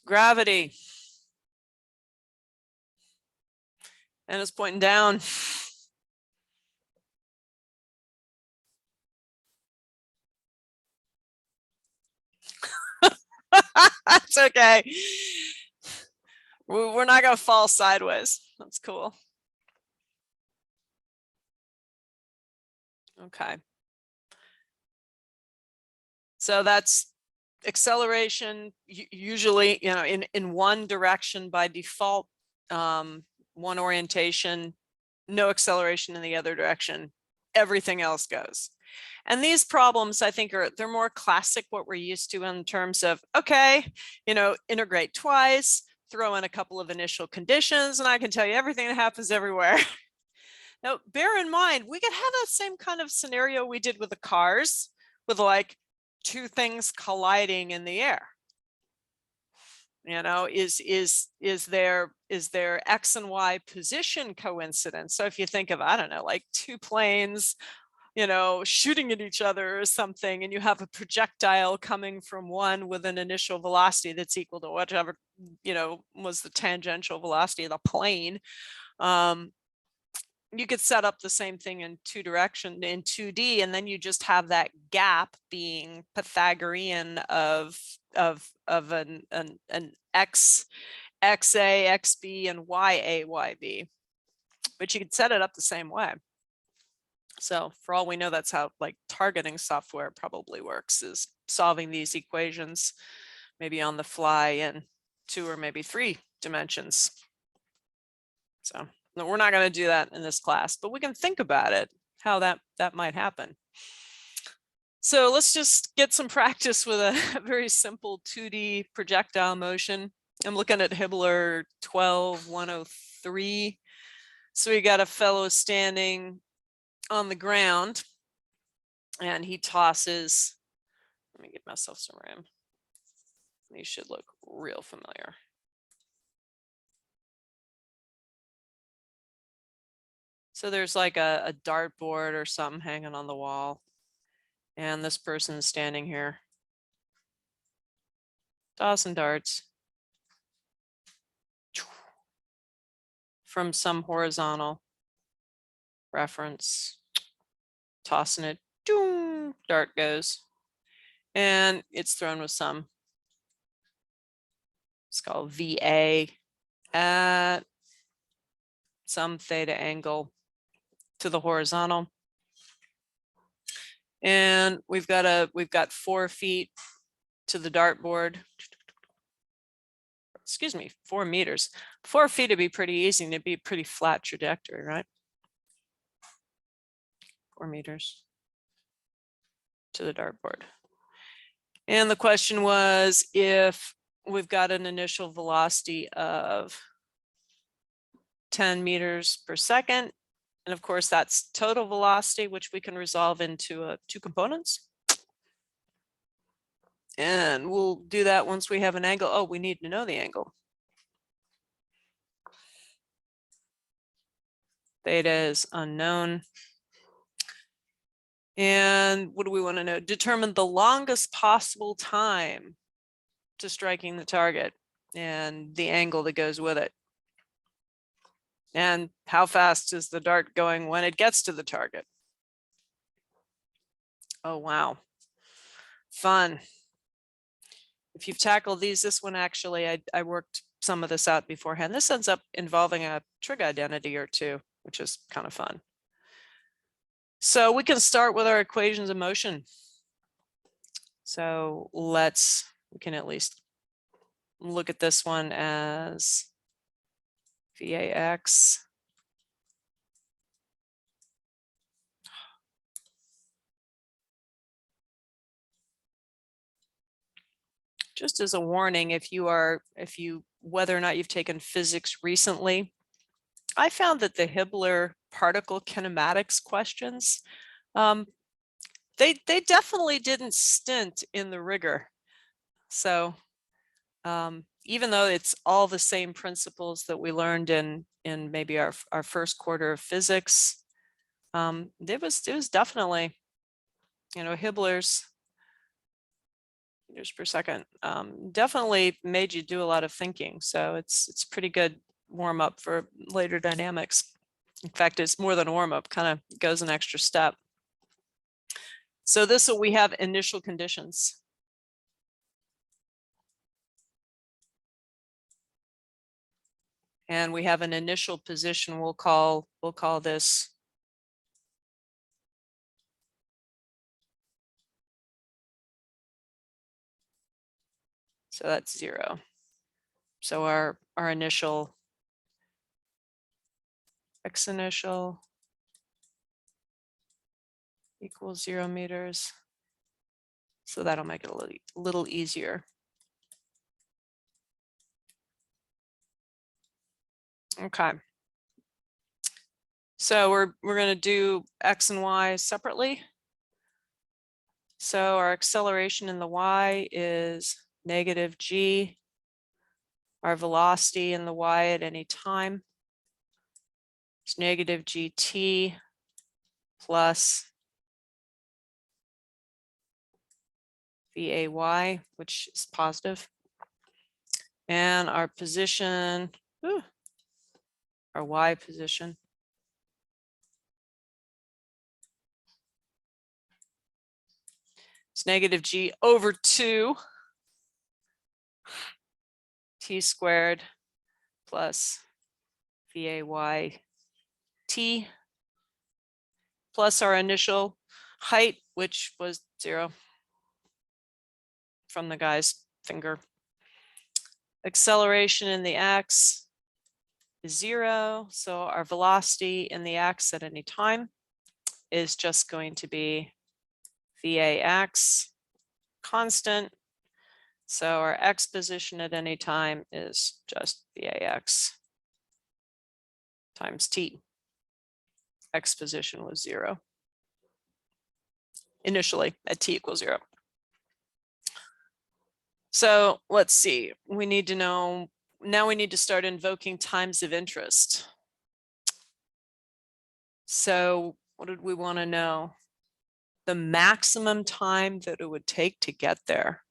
Gravity. And it's pointing down. That's okay. We're not going to fall sideways. That's cool. Okay. So that's acceleration, usually, you know, in one direction by default, one orientation, no acceleration in the other direction, everything else goes. And these problems, I think, they're more classic what we're used to in terms of, okay, you know, integrate twice, throw in a couple of initial conditions, and I can tell you everything that happens everywhere. Now, bear in mind, we could have that same kind of scenario we did with the cars, with like two things colliding in the air. You know, is there X and Y position coincidence? So if you think of, I don't know, like two planes, you know, shooting at each other or something, and you have a projectile coming from one with an initial velocity that's equal to whatever, you know, was the tangential velocity of the plane. You could set up the same thing in two direction in 2D, and then you just have that gap being Pythagorean of an X, XA, XB, and YA, YB. But you could set it up the same way. So for all we know, that's how like targeting software probably works, is solving these equations maybe on the fly in 2 or maybe 3 dimensions. So no, we're not going to do that in this class, but we can think about it, how that might happen. So let's just get some practice with a very simple 2D projectile motion. I'm looking at Hibbler 12-103. So we got a fellow standing on the ground, and he tosses. Let me give myself some room. These should look real familiar. So there's like a dartboard or something hanging on the wall. And this person's standing here, tossing darts from some horizontal reference, tossing it, doom, dart goes, and it's thrown with some, it's called VA, at some theta angle to the horizontal. And we've got 4 feet to the dartboard. Excuse me, 4 meters. 4 feet would be pretty easy and it'd be a pretty flat trajectory, right? 4 meters to the dartboard. And the question was, if we've got an initial velocity of 10 meters per second, and of course that's total velocity, which we can resolve into 2 components. And we'll do that once we have an angle. Oh, we need to know the angle. Theta is unknown. And what do we want to know? Determine the longest possible time to striking the target and the angle that goes with it. And how fast is the dart going when it gets to the target? Oh, wow. Fun. If you've tackled these, this one actually, I worked some of this out beforehand. This ends up involving a trig identity or 2, which is kind of fun. So we can start with our equations of motion. So we can at least look at this one as VAX just as a warning, whether or not you've taken physics recently, I found that the Hibbeler particle kinematics questions, they definitely didn't stint in the rigor. So even though it's all the same principles that we learned in maybe our first quarter of physics, it was definitely, Hibbler's meters per second definitely made you do a lot of thinking. So it's pretty good warm up for later dynamics. In fact, it's more than a warm up, kind of goes an extra step. So we have initial conditions. And we have an initial position we'll call this so that's 0. So our initial x initial equals 0 meters. So that'll make it a little easier. Okay. So we're going to do x and y separately. So our acceleration in the y is -g. Our velocity in the y at any time is -gt plus VAY, which is positive. And our position, our y position, it's -g over 2 t squared plus VAY t plus our initial height, which was 0 from the guy's finger. Acceleration in the x is 0. So our velocity in the x at any time is just going to be VAX constant. So our x position at any time is just VAX times t. X position was 0 initially at t equals 0. So let's see, we need to know, now we need to start invoking times of interest. So what did we want to know? The maximum time that it would take to get there.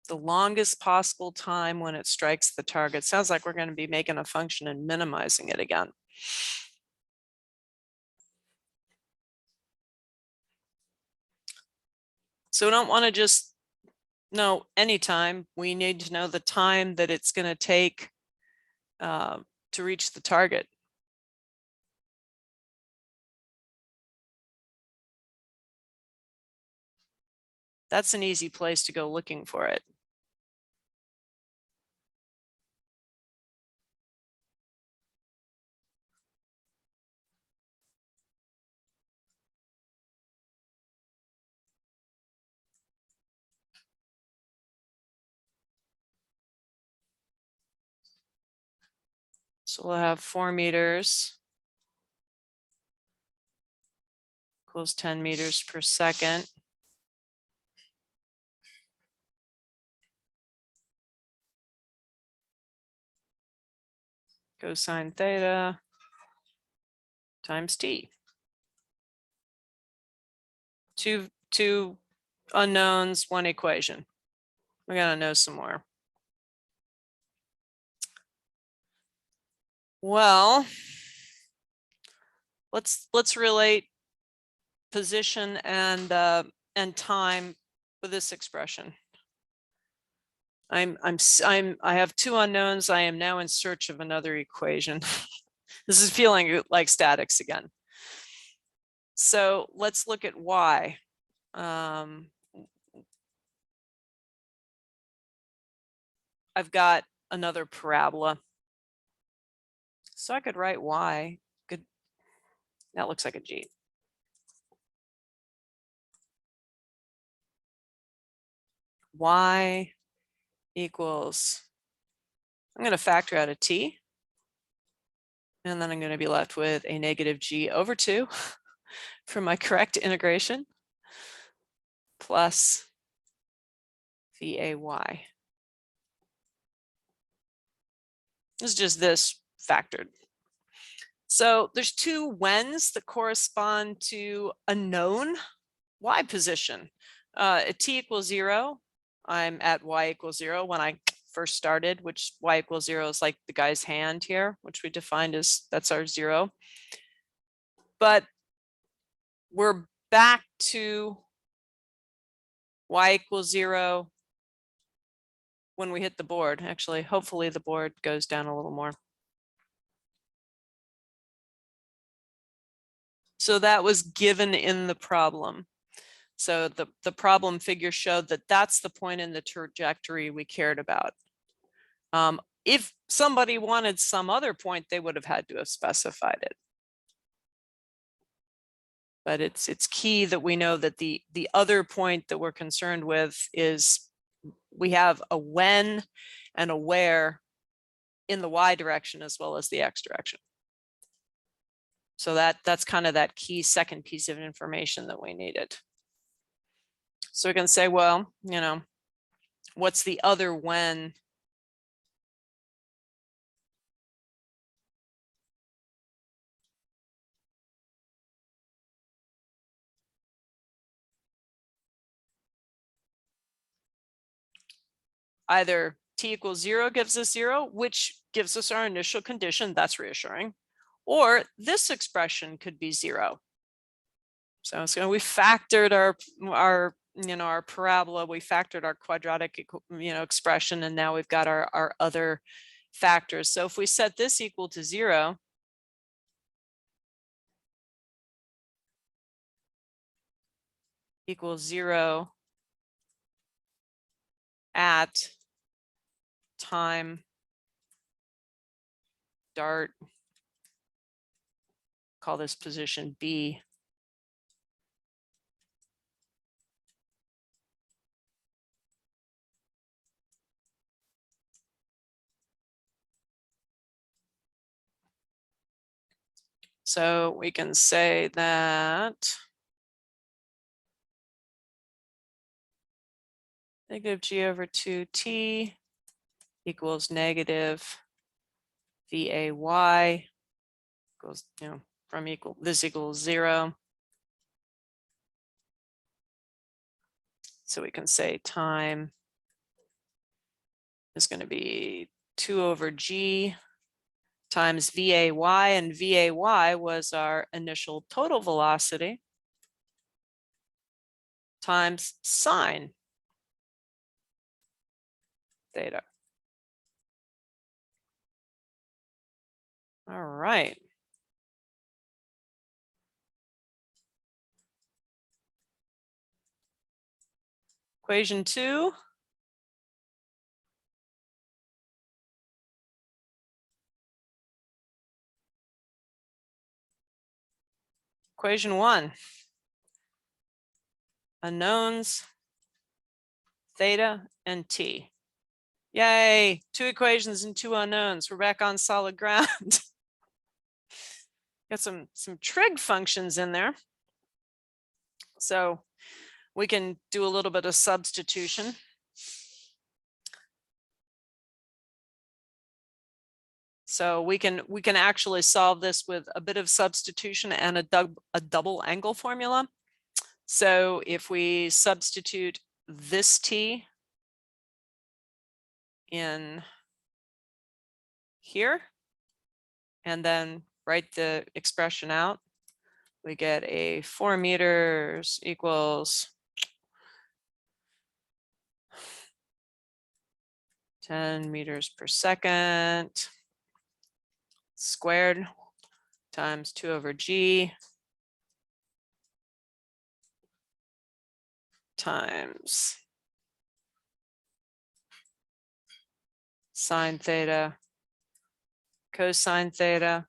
The longest possible time when it strikes the target. Sounds like we're going to be making a function and minimizing it again. So we don't want to just know any time. We need to know the time that it's going to take to reach the target. That's an easy place to go looking for it. So we'll have 4 meters equals 10 meters per second. Cosine theta times t. Two unknowns, one equation. We gotta know some more. Well, let's relate position and time with this expression. I have 2 unknowns. I am now in search of another equation. This is feeling like statics again. So let's look at y. I've got another parabola. So I could write y. Good. That looks like a g. Y equals, I'm going to factor out a t. And then I'm going to be left with a negative g over 2 for my correct integration plus VAY. This is just this factored. So there's 2 whens that correspond to a known y position. At t equals 0, I'm at y equals 0 when I first started, which y equals 0 is like the guy's hand here, which we defined as that's our 0. But we're back to y equals 0 when we hit the board. Actually, hopefully the board goes down a little more. So that was given in the problem. So the problem figure showed that that's the point in the trajectory we cared about. If somebody wanted some other point, they would have had to have specified it. But it's key that we know that the other point that we're concerned with is we have a when and a where in the y direction as well as the x direction. So that's kind of that key second piece of information that we needed. So we can say, well, you know, what's the other when? Either t equals 0 gives us 0, which gives us our initial condition. That's reassuring. Or this expression could be 0. So we factored our parabola, we factored our quadratic expression, and now we've got our other factors. So if we set this equal to 0, equals 0 at time dart, call this position B. So we can say that negative g over 2t equals negative VAY goes, from this equals 0. So we can say time is going to be 2 over G times VAY, and VAY was our initial total velocity times sine theta. All right. Equation 2. Equation 1. Unknowns, theta and t. Yay, 2 equations and 2 unknowns. We're back on solid ground. Got some trig functions in there. So we can do a little bit of substitution. So we can actually solve this with a bit of substitution and a double angle formula. So if we substitute this t in here and then write the expression out, we get a 4 meters equals 10 meters per second squared times 2 over G times sine theta cosine theta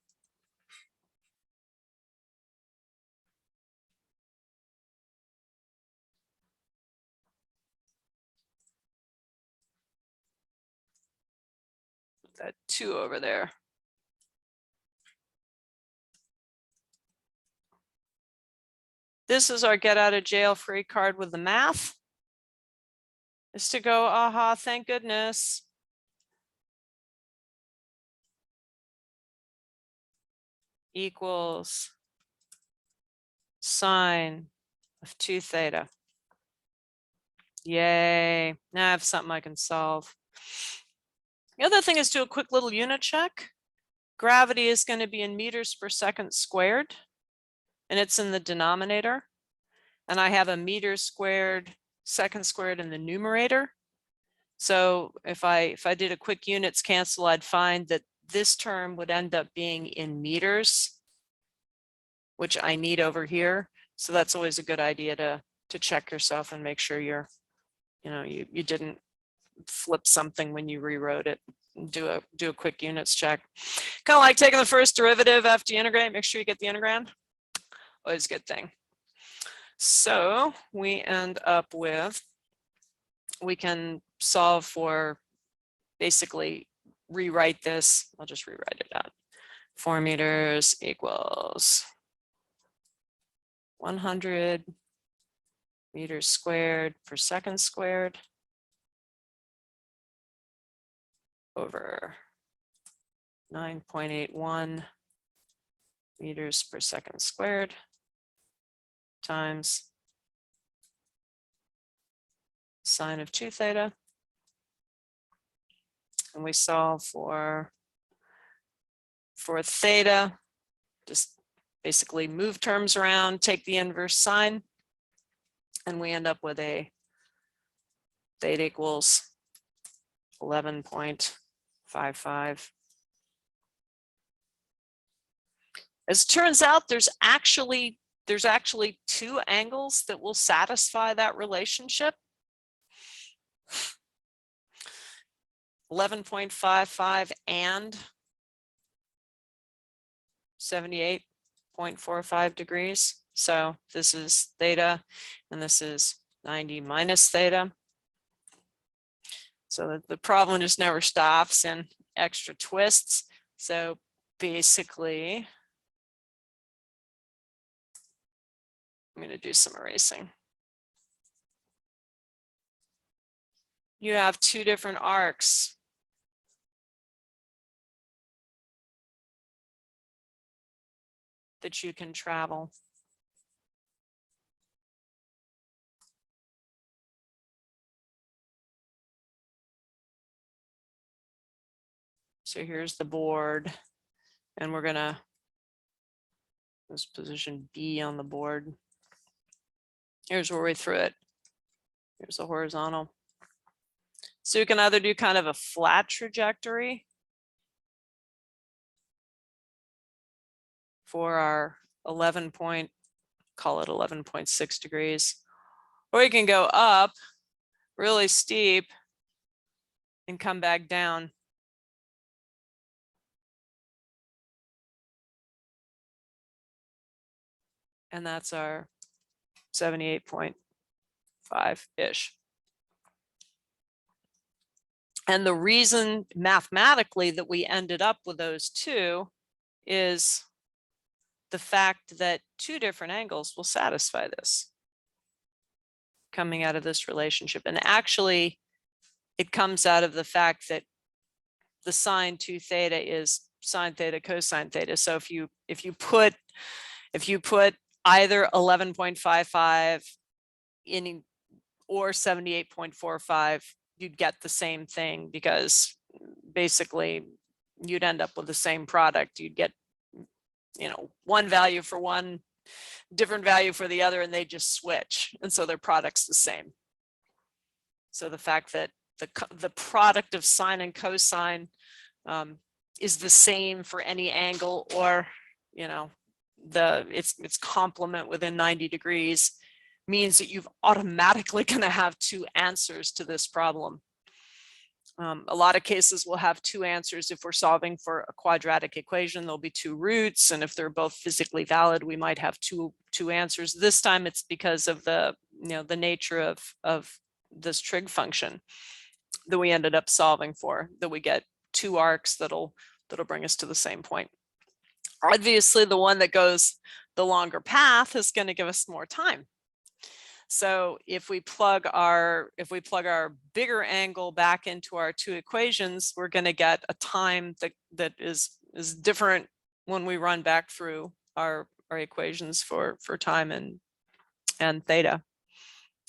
that 2 over there. This is our get out of jail free card with the math. Is to go, aha, thank goodness. Equals sine of 2 theta. Yay, now I have something I can solve. The other thing is do a quick little unit check. Gravity is going to be in meters per second squared, and it's in the denominator. And I have a meter squared, second squared in the numerator. So if I did a quick units cancel, I'd find that this term would end up being in meters, which I need over here. So that's always a good idea to check yourself and make sure you're, you didn't flip something when you rewrote it. Do a quick units check. Kind of like taking the first derivative after you integrate. Make sure you get the integrand. Always a good thing. So we end up with, we can solve for, basically rewrite this. I'll just rewrite it out. 4 meters equals 100 meters squared per second squared over 9.81 meters per second squared times sine of 2 theta. And we solve for theta, just basically move terms around, take the inverse sine, and we end up with a theta equals 11.55. As it turns out, there's actually 2 angles that will satisfy that relationship. 11.55 and 78.45 degrees. So this is theta and this is 90 minus theta. So the problem just never stops and extra twists. So basically, I'm going to do some erasing. You have 2 different arcs. that you can travel. So here's the board, and we're gonna this position B on the board. Here's where we threw it. Here's the horizontal. So you can either do kind of a flat trajectory for our 11 point, call it 11.6 degrees, or you can go up really steep and come back down. And that's our 78.5-ish. And the reason mathematically that we ended up with those two is the fact that two different angles will satisfy this coming out of this relationship. And actually, it comes out of the fact that the sine 2 theta is sine theta cosine theta. So if you put either 11.55 in or 78.45, you'd get the same thing, because basically you'd end up with the same product. You'd get, you know, one value for one, different value for the other, and they just switch. And so their product's the same. So the fact that the product of sine and cosine is the same for any angle, or, you know, its complement within 90 degrees means that you've automatically going to have two answers to this problem. A lot of cases we'll have two answers. If we're solving for a quadratic equation, there'll be two roots, and if they're both physically valid, we might have two answers. This time it's because of the, you know, the nature of this trig function that we ended up solving for, that we get two arcs that'll bring us to the same point. Obviously, the one that goes the longer path is going to give us more time. So if we plug our bigger angle back into our two equations, we're going to get a time that is different when we run back through our equations for time and theta.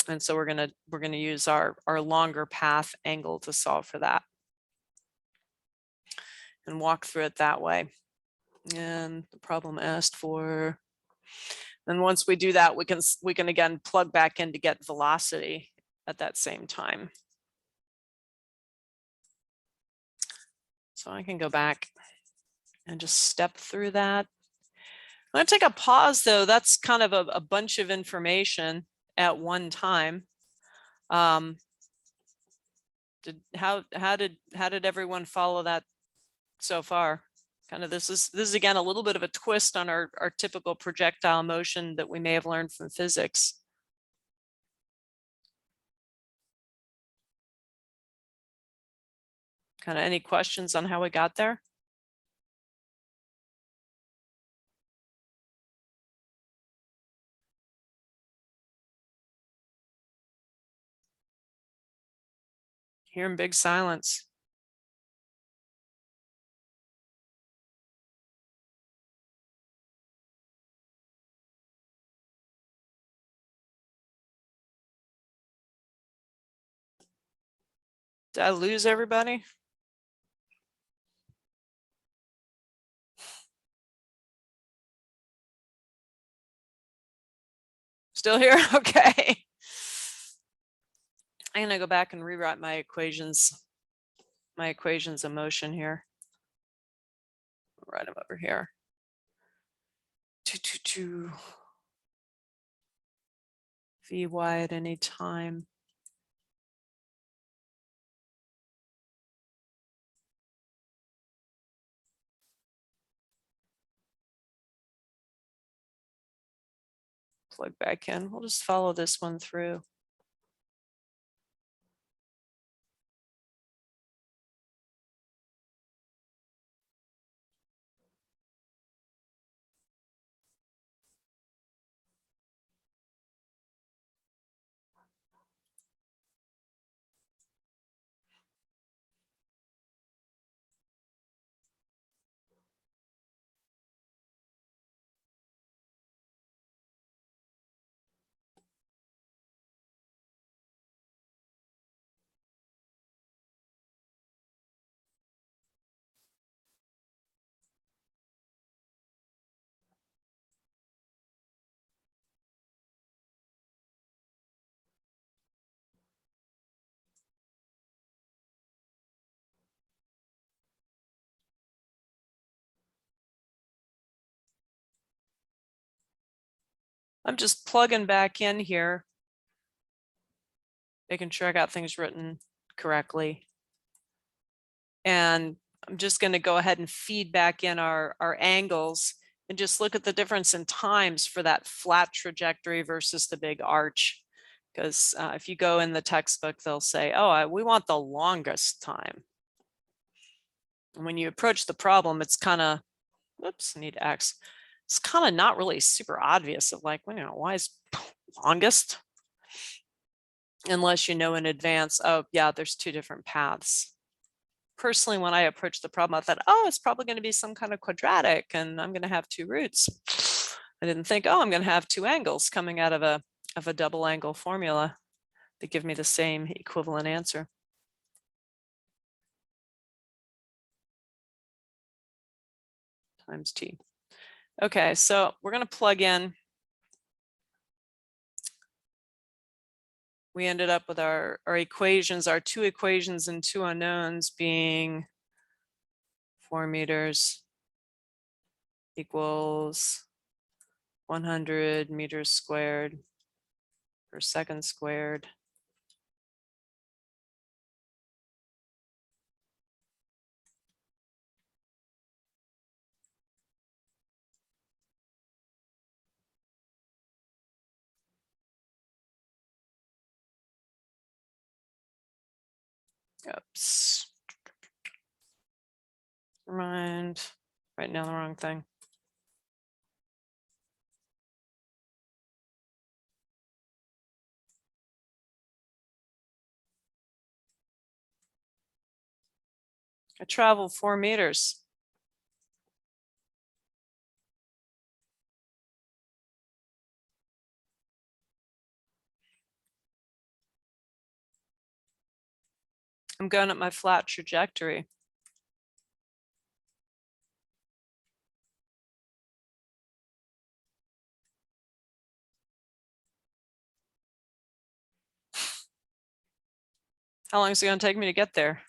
And so we're going to use our longer path angle to solve for that and walk through it that way. And the problem asked for. And once we do that, we can again plug back in to get velocity at that same time. So I can go back and just step through that. I'm going to take a pause though. That's kind of a bunch of information at one time. How did everyone follow that so far? Kind of this is again a little bit of a twist on our typical projectile motion that we may have learned from physics. Kind of any questions on how we got there? Hearing big silence. Did I lose everybody? Still here? Okay. I'm going to go back and rewrite my equations of motion here. Write them over here. 2 Vy at any time. Plug back in. We'll just follow this one through. I'm just plugging back in here, making sure I got things written correctly. And I'm just going to go ahead and feed back in our angles and just look at the difference in times for that flat trajectory versus the big arch. Because if you go in the textbook, they'll say, oh, we want the longest time. And when you approach the problem, it's kind of, whoops, I need X. It's kind of not really super obvious of like, well, you know, why is longest? Unless you know in advance, oh yeah, there's two different paths. Personally, when I approached the problem, I thought, oh, it's probably going to be some kind of quadratic and I'm going to have two roots. I didn't think, oh, I'm going to have two angles coming out of a double angle formula that give me the same equivalent answer. Times t. Okay, so we're going to plug in. We ended up with our equations, our two equations and two unknowns being 4 meters equals 100 meters squared per second squared. Oops. Mind, writing down the wrong thing. I traveled 4 meters. I'm going up my flat trajectory. How long is it going to take me to get there?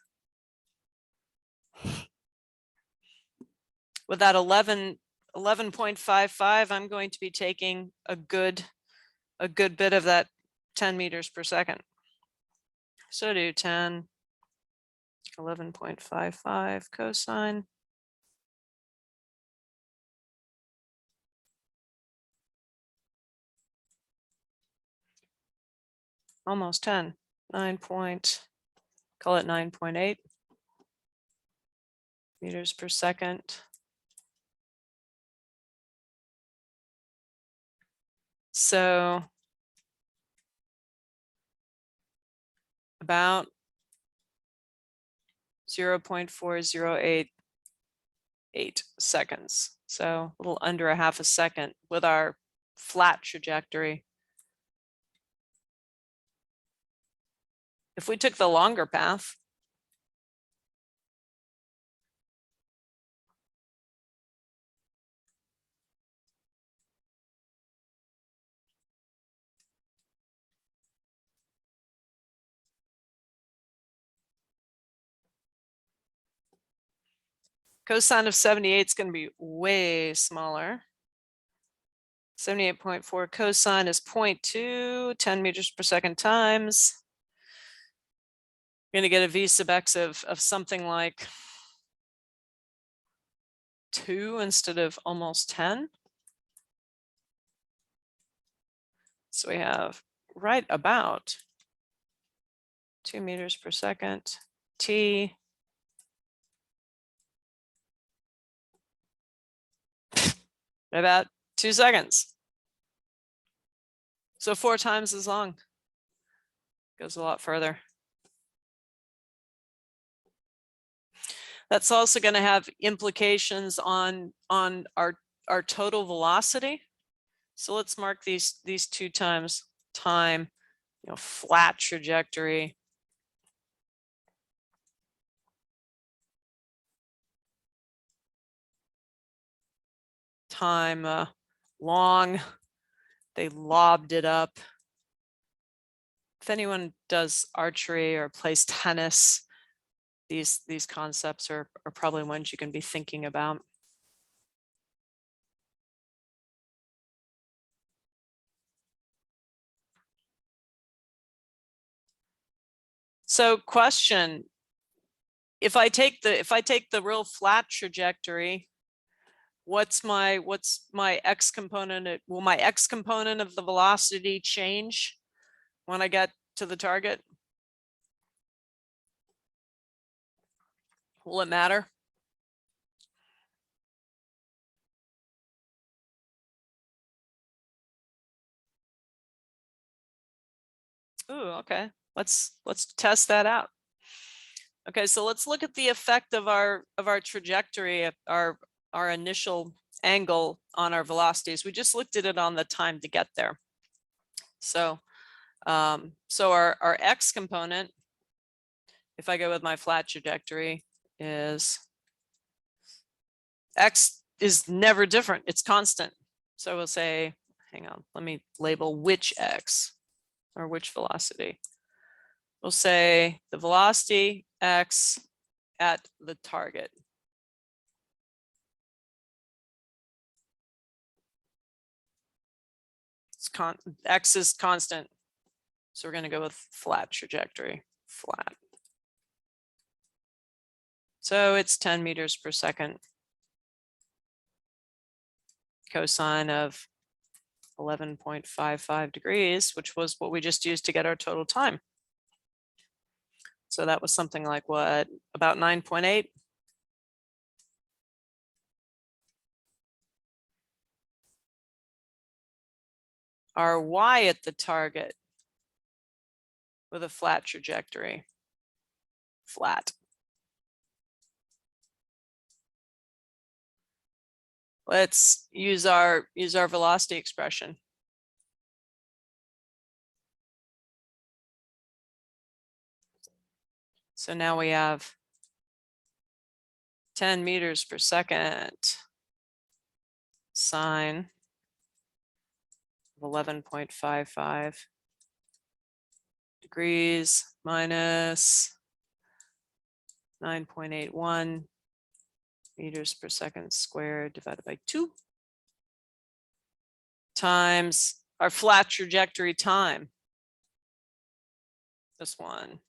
With that 11.55, I'm going to be taking a good bit of that 10 meters per second. So do 10, 11.55 cosine. Almost 10, 9 point, call it 9.8 meters per second. So about 0.4088 seconds. So a little under a half a second with our flat trajectory. If we took the longer path, cosine of 78 is going to be way smaller. 78.4 cosine is 0.2, 10 meters per second times. You're going to get a v sub x of something like 2 instead of almost 10. So we have right about 2 meters per second t. About 2 seconds. So 4 times as long. Goes a lot further. That's also going to have implications on our total velocity. So let's mark these 2 times time, flat trajectory. Time long, they lobbed it up. If anyone does archery or plays tennis, these concepts are probably ones you can be thinking about. So question, if I take the real flat trajectory, what's my x component? Will my x component of the velocity change when I get to the target? Will it matter? Ooh, okay. Let's test that out. Okay, so let's look at the effect of our trajectory, our initial angle on our velocities. We just looked at it on the time to get there. So our x component, if I go with my flat trajectory, is x is never different. It's constant. So we'll say, hang on, let me label which x or which velocity. We'll say the velocity x at the target. X is constant. So we're going to go with flat trajectory, flat. So it's 10 meters per second. Cosine of 11.55 degrees, which was what we just used to get our total time. So that was something like what, about 9.8? Our y at the target with a flat trajectory, flat. Let's use our velocity expression. So now we have 10 meters per second sine of 11.55 degrees minus 9.81 meters per second squared divided by 2 times our flat trajectory time. This one.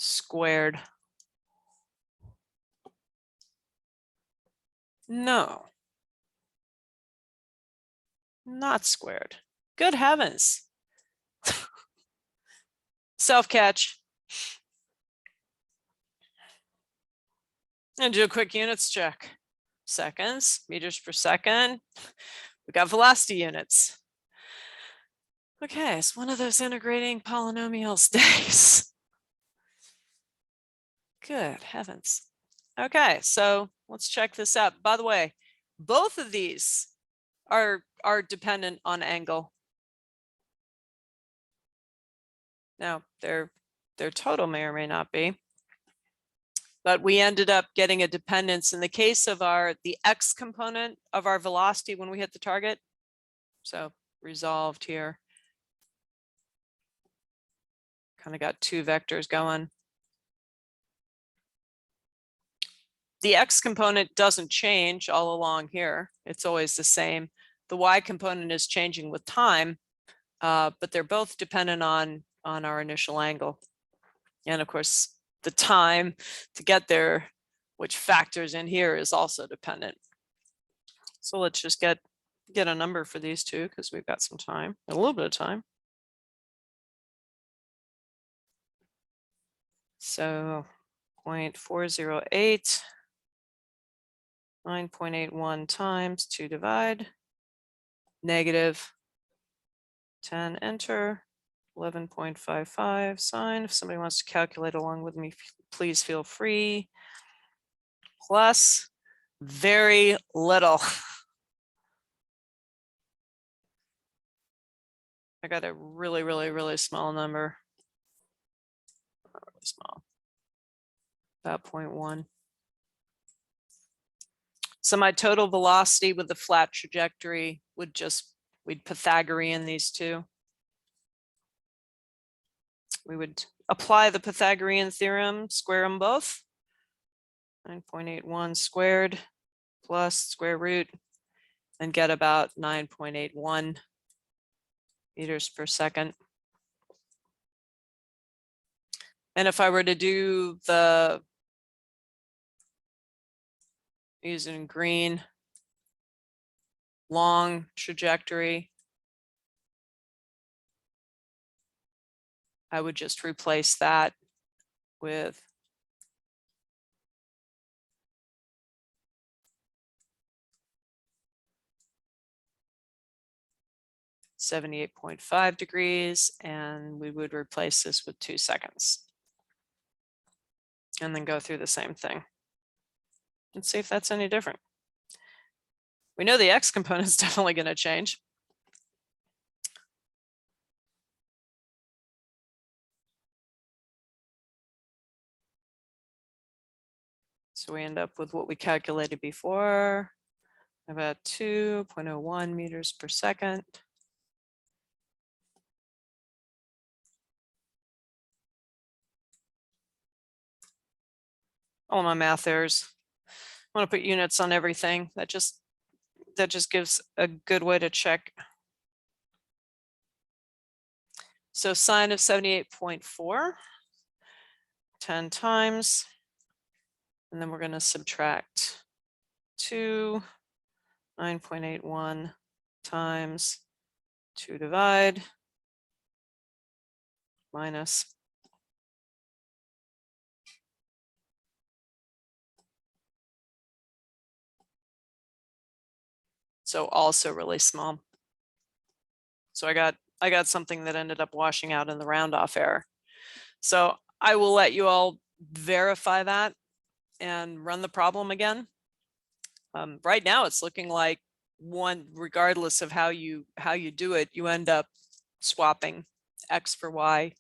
Squared. No. Not squared. Good heavens. Self-catch. And do a quick units check. Seconds, meters per second. We got velocity units. Okay, it's one of those integrating polynomials days. Good heavens. Okay, so let's check this out. By the way, both of these are dependent on angle. Now, their total may or may not be. But we ended up getting a dependence in the case of the x component of our velocity when we hit the target. So resolved here. Kind of got two vectors going. The x component doesn't change all along here. It's always the same. The y component is changing with time, but they're both dependent on our initial angle. And of course, the time to get there, which factors in here, is also dependent. So let's just get a number for these two because we've got some time, a little bit of time. So 0.408, 9.81 times 2 divide, negative 10 enter, 11.55 sine. If somebody wants to calculate along with me, please feel free. Plus very little. I got a really, really, really small number. Not really small. About 0.1. So my total velocity with the flat trajectory would we'd Pythagorean these two. We would apply the Pythagorean theorem, square them both. 9.81 squared plus square root and get about 9.81 meters per second. And if I were to do the using green long trajectory, I would just replace that with (78.5 degrees, and we would replace this with 2 seconds. And then go through the same thing and see if that's any different. We know the X component is definitely going to change. So we end up with what we calculated before, about 2.01 meters per second. All my math errors. I want to put units on everything. That just gives a good way to check. So sine of 78.4, 10 times, and then we're going to subtract 2, 9.81 times 2 divide minus . So also really small. So I got something that ended up washing out in the round off error. So I will let you all verify that and run the problem again. Right now it's looking like one, regardless of how you do it, you end up swapping X for Y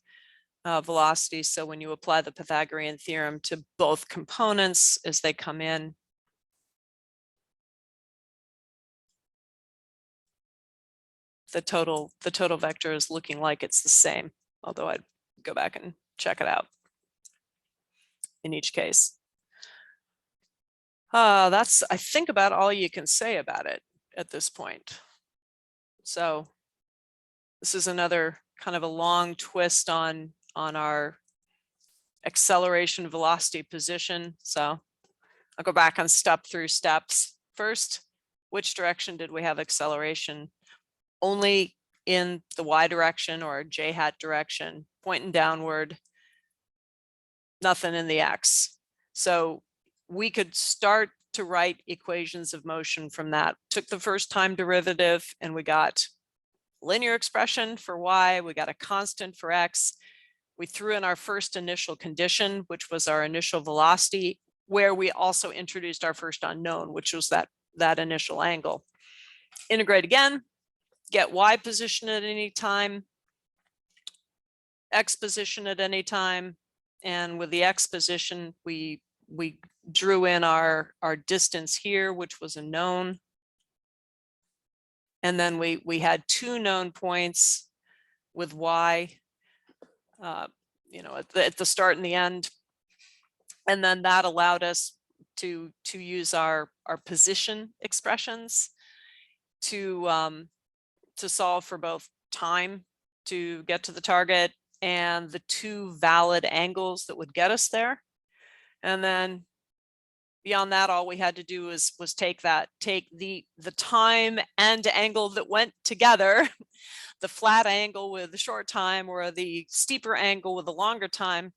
velocity. So when you apply the Pythagorean theorem to both components as they come in, the total vector is looking like it's the same, although I'd go back and check it out in each case. That's, I think, about all you can say about it at this point. So this is another kind of a long twist on our acceleration velocity position. So I'll go back and step through steps. First, which direction did we have acceleration? Only in the Y direction or J hat direction, pointing downward, nothing in the X. So we could start to write equations of motion from that. Took the first time derivative and we got linear expression for Y, we got a constant for X. We threw in our first initial condition, which was our initial velocity, where we also introduced our first unknown, which was that initial angle. Integrate again, get Y position at any time, X position at any time, and with the X position, we drew in our distance here, which was a known. And then we had 2 known points with Y, you know, at the start and the end. And then that allowed us to use our position expressions to solve for both time to get to the target and the 2 valid angles that would get us there. And then beyond that, all we had to do was take the time and angle that went together, the flat angle with the short time or the steeper angle with the longer time,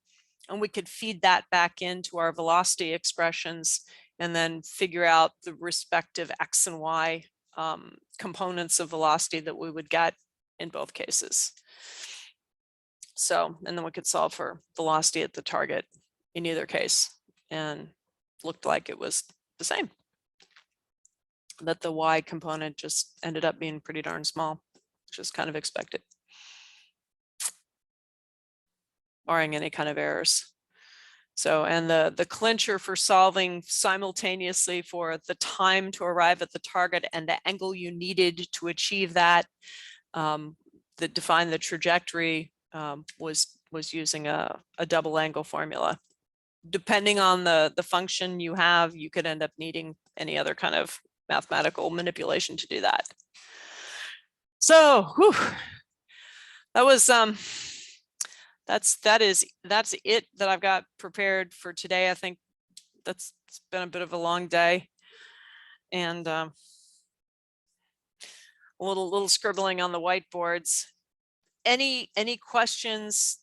and we could feed that back into our velocity expressions and then figure out the respective X and Y components of velocity that we would get in both cases. So, and then we could solve for velocity at the target in either case, and looked like it was the same. That the Y component just ended up being pretty darn small, which is kind of expected, barring any kind of errors. So, and the clincher for solving simultaneously for the time to arrive at the target and the angle you needed to achieve that, that defined the trajectory, was using a double angle formula. depending on the function you have, you could end up needing any other kind of mathematical manipulation to do that. So whew, that was that's it that I've got prepared for today. I think it's been a bit of a long day, and a little scribbling on the whiteboards. Any questions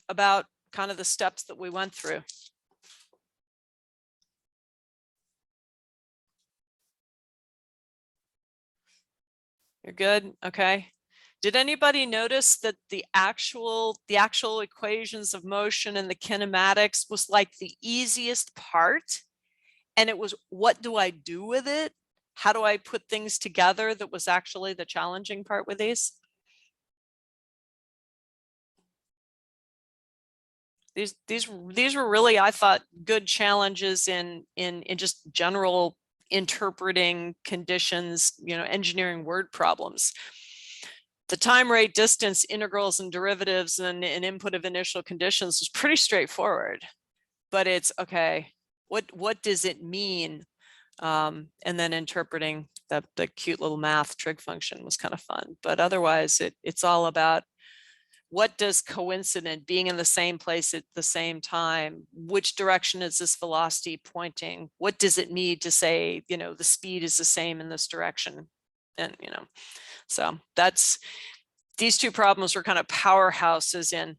about kind of the steps that we went through? You're good? Okay. Did anybody notice that the actual equations of motion and the kinematics was like the easiest part? And it was, what do I do with it? How do I put things together? That was actually the challenging part with these. These were really, I thought, good challenges in just general interpreting conditions, you know, engineering word problems. The time, rate, distance, integrals, and derivatives and input of initial conditions was pretty straightforward, but it's okay, what does it mean? And then interpreting the cute little math trig function was kind of fun, but otherwise it's all about what does coincident, being in the same place at the same time, which direction is this velocity pointing? What does it mean to say, you know, the speed is the same in this direction? And, you know, so these two problems were kind of powerhouses in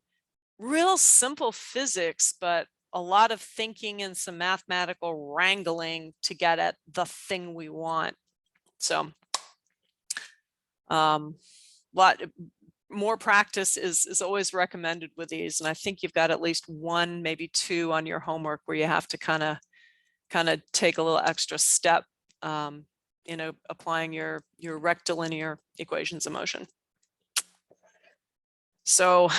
real simple physics, but a lot of thinking and some mathematical wrangling to get at the thing we want. So lot more practice is always recommended with these, and I think you've got at least one, maybe two on your homework where you have to kind of take a little extra step, you know, applying your rectilinear equations of motion. So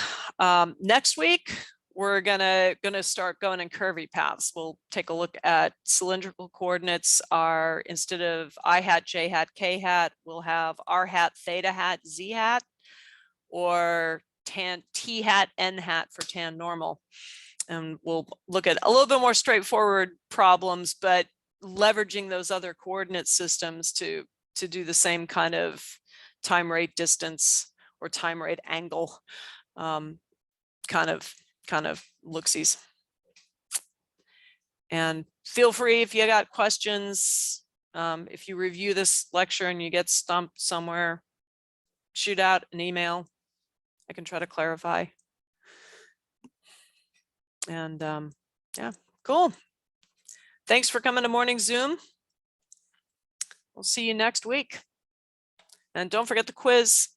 next week we're gonna start going in curvy paths. We'll take a look at cylindrical coordinates are, instead of I hat, j hat, k hat, we'll have r hat, theta hat, z hat, or tan t hat, n hat for tan normal. And we'll look at a little bit more straightforward problems, but leveraging those other coordinate systems to do the same kind of time, rate, distance, or time, rate, angle kind of looksies. And feel free, if you got questions, if you review this lecture and you get stumped somewhere, shoot out an email. I can try to clarify. And yeah, cool. Thanks for coming to morning Zoom. We'll see you next week. And don't forget the quiz.